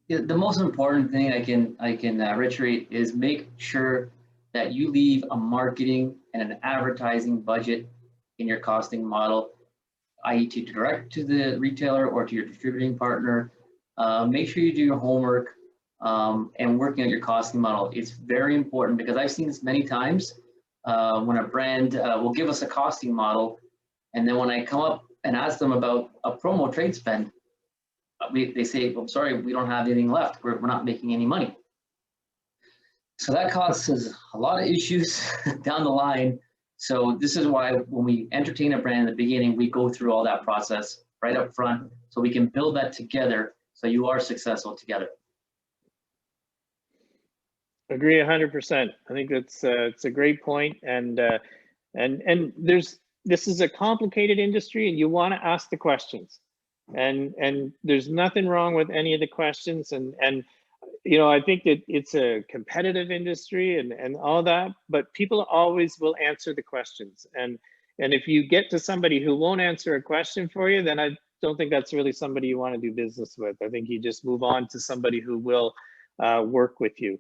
Yeah, the most important thing I can reiterate is make sure that you leave a marketing and an advertising budget in your costing model, i.e. to direct to the retailer or to your distributing partner. Make sure you do your homework and working on your costing model. It's very important, because I've seen this many times when a brand will give us a costing model, and then when I come up and ask them about a promo trade spend, they say, I'm sorry, we don't have anything left. We're not making any money. So that causes a lot of issues down the line. So this is why when we entertain a brand in the beginning, we go through all that process right up front, so we can build that together so you are successful together. Agree 100%. I think that's it's a great point. And this is a complicated industry, and you want to ask the questions. And there's nothing wrong with any of the questions. And I think that it's a competitive industry and all that, but people always will answer the questions. And if you get to somebody who won't answer a question for you, then I don't think that's really somebody you want to do business with. I think you just move on to somebody who will work with you.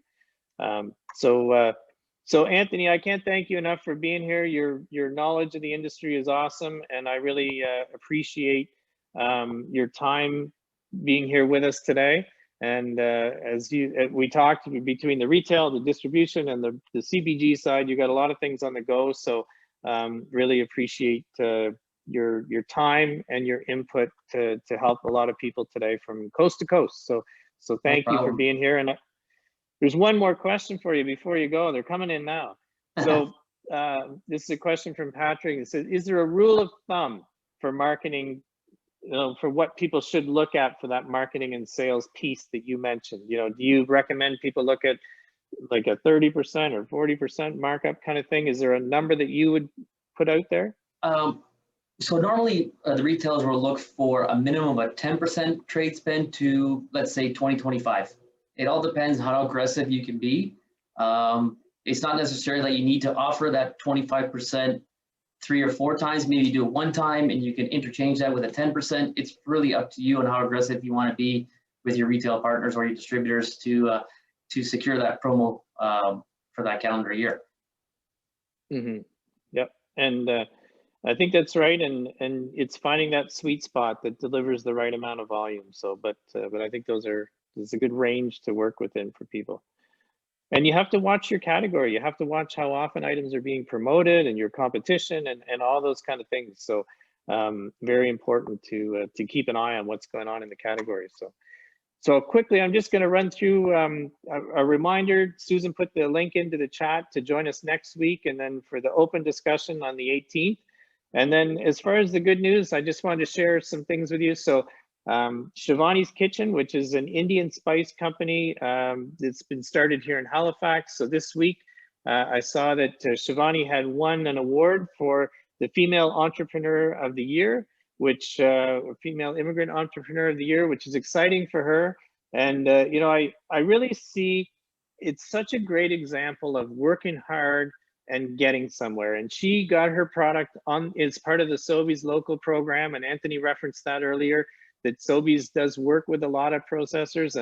So Anthony, I can't thank you enough for being here. Your knowledge of the industry is awesome, and I really appreciate your time being here with us today. And as we talked, between the retail, the distribution, and the CPG side, you got a lot of things on the go. So really appreciate your time and your input to help a lot of people today from coast to coast. So thank you for being here. And there's one more question for you before you go. They're coming in now. So this is a question from Patrick. It says, is there a rule of thumb for marketing, for what people should look at for that marketing and sales piece that you mentioned? Do you recommend people look at like a 30% or 40% markup kind of thing? Is there a number that you would put out there? So normally the retailers will look for a minimum of 10% trade spend to, let's say, 20-25. It all depends how aggressive you can be. It's not necessarily that you need to offer that 25% 3 or 4 times. Maybe you do it one time and you can interchange that with a 10%. It's really up to you on how aggressive you want to be with your retail partners or your distributors to secure that promo for that calendar year. Mm-hmm. Yep, and I think that's right, and it's finding that sweet spot that delivers the right amount of volume. So, but I think there's a good range to work within for people. And you have to watch your category. You have to watch how often items are being promoted and your competition and all those kind of things. So very important to keep an eye on what's going on in the category. So So quickly, I'm just going to run through a reminder. Susan put the link into the chat to join us next week, and then for the open discussion on the 18th. And then as far as the good news, I just wanted to share some things with you. So Shivani's Kitchen, which is an Indian spice company that's been started here in Halifax. So this week, I saw that Shivani had won an award for the Female Entrepreneur of the Year, which Female Immigrant Entrepreneur of the Year, which is exciting for her. And you know, I really see it's such a great example of working hard and getting somewhere. And she got her product on as part of the Sobeys local program, and Anthony referenced that earlier, that Sobeys does work with a lot of processors,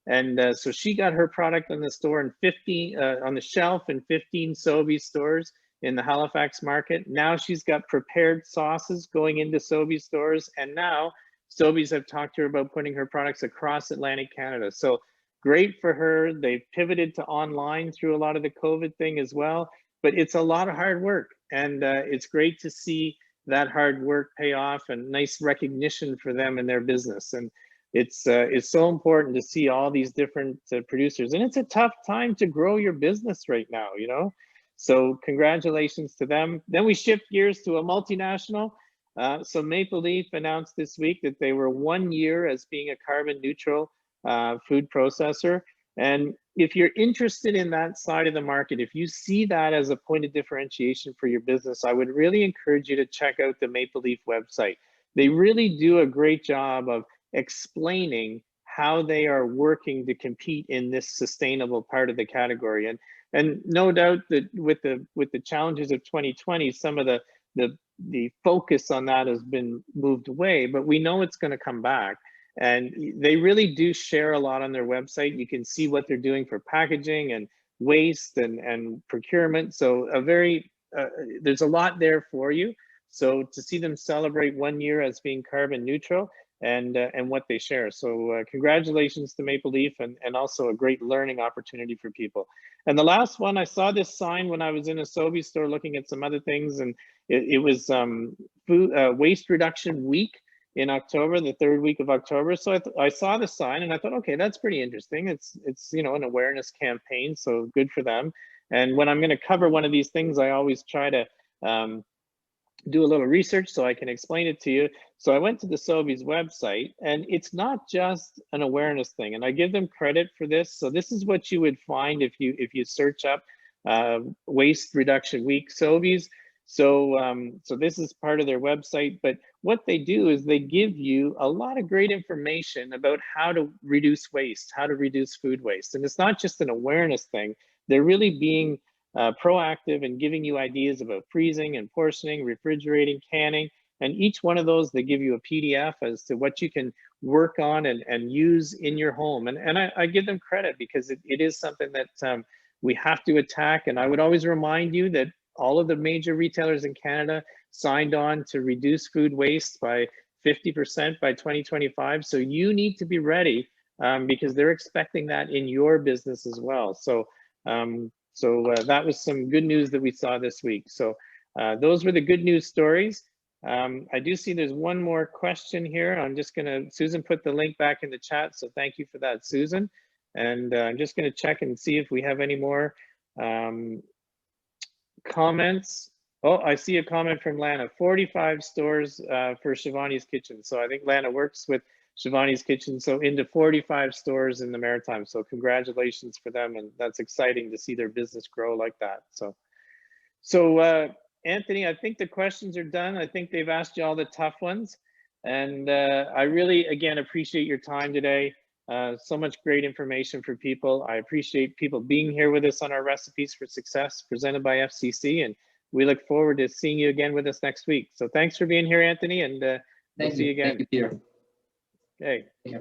and so she got her product on the store in 15 on the shelf in 15 Sobeys stores in the Halifax market. Now she's got prepared sauces going into Sobeys stores, and now Sobeys have talked to her about putting her products across Atlantic Canada. So great for her. They've pivoted to online through a lot of the COVID thing as well, but it's a lot of hard work, and it's great to see that hard work pay off and nice recognition for them and their business. And it's so important to see all these different producers, and it's a tough time to grow your business right now, you know. So congratulations to them. Then we shift gears to a multinational. So Maple Leaf announced this week that they were 1 year as being a carbon neutral food processor. And if you're interested in that side of the market, if you see that as a point of differentiation for your business, I would really encourage you to check out the Maple Leaf website. They really do a great job of explaining how they are working to compete in this sustainable part of the category. And no doubt that with the challenges of 2020, some of the focus on that has been moved away, but we know it's going to come back. And they really do share a lot on their website. You can see what they're doing for packaging and waste and procurement. So there's a lot there for you. So to see them celebrate 1 year as being carbon neutral and what they share. So congratulations to Maple Leaf, and also a great learning opportunity for people. And the last one, I saw this sign when I was in a Sobeys store looking at some other things, and it was Waste Reduction Week in October, the 3rd week of October. So I saw the sign and I thought, okay, that's pretty interesting. It's you know, an awareness campaign, so good for them. And when I'm going to cover one of these things, I always try to do a little research so I can explain it to you. So I went to the Sobeys website, and it's not just an awareness thing, and I give them credit for this. So this is what you would find if you search up Waste Reduction Week Sobeys. So this is part of their website, but what they do is they give you a lot of great information about how to reduce waste, how to reduce food waste. And it's not just an awareness thing. They're really being proactive and giving you ideas about freezing and portioning, refrigerating, canning, and each one of those, they give you a PDF as to what you can work on and use in your home. And I give them credit because it is something that we have to attack. And I would always remind you that all of the major retailers in Canada signed on to reduce food waste by 50% by 2025. So you need to be ready because they're expecting that in your business as well. So that was some good news that we saw this week. So those were the good news stories. I do see there's one more question here. I'm just gonna, Susan put the link back in the chat. So thank you for that, Susan. And I'm just gonna check and see if we have any more comments. Oh, I see a comment from Lana, 45 stores for Shivani's Kitchen. So I think Lana works with Shivani's Kitchen, so into 45 stores in the Maritime. So congratulations for them, and that's exciting to see their business grow like that. So Anthony, I think the questions are done. I think they've asked you all the tough ones, and I really, again, appreciate your time today. So much great information for people. I appreciate people being here with us on our Recipes for Success presented by FCC, and we look forward to seeing you again with us next week. So thanks for being here, Anthony, and we'll see you again. Thank you, Peter. Okay. Yeah.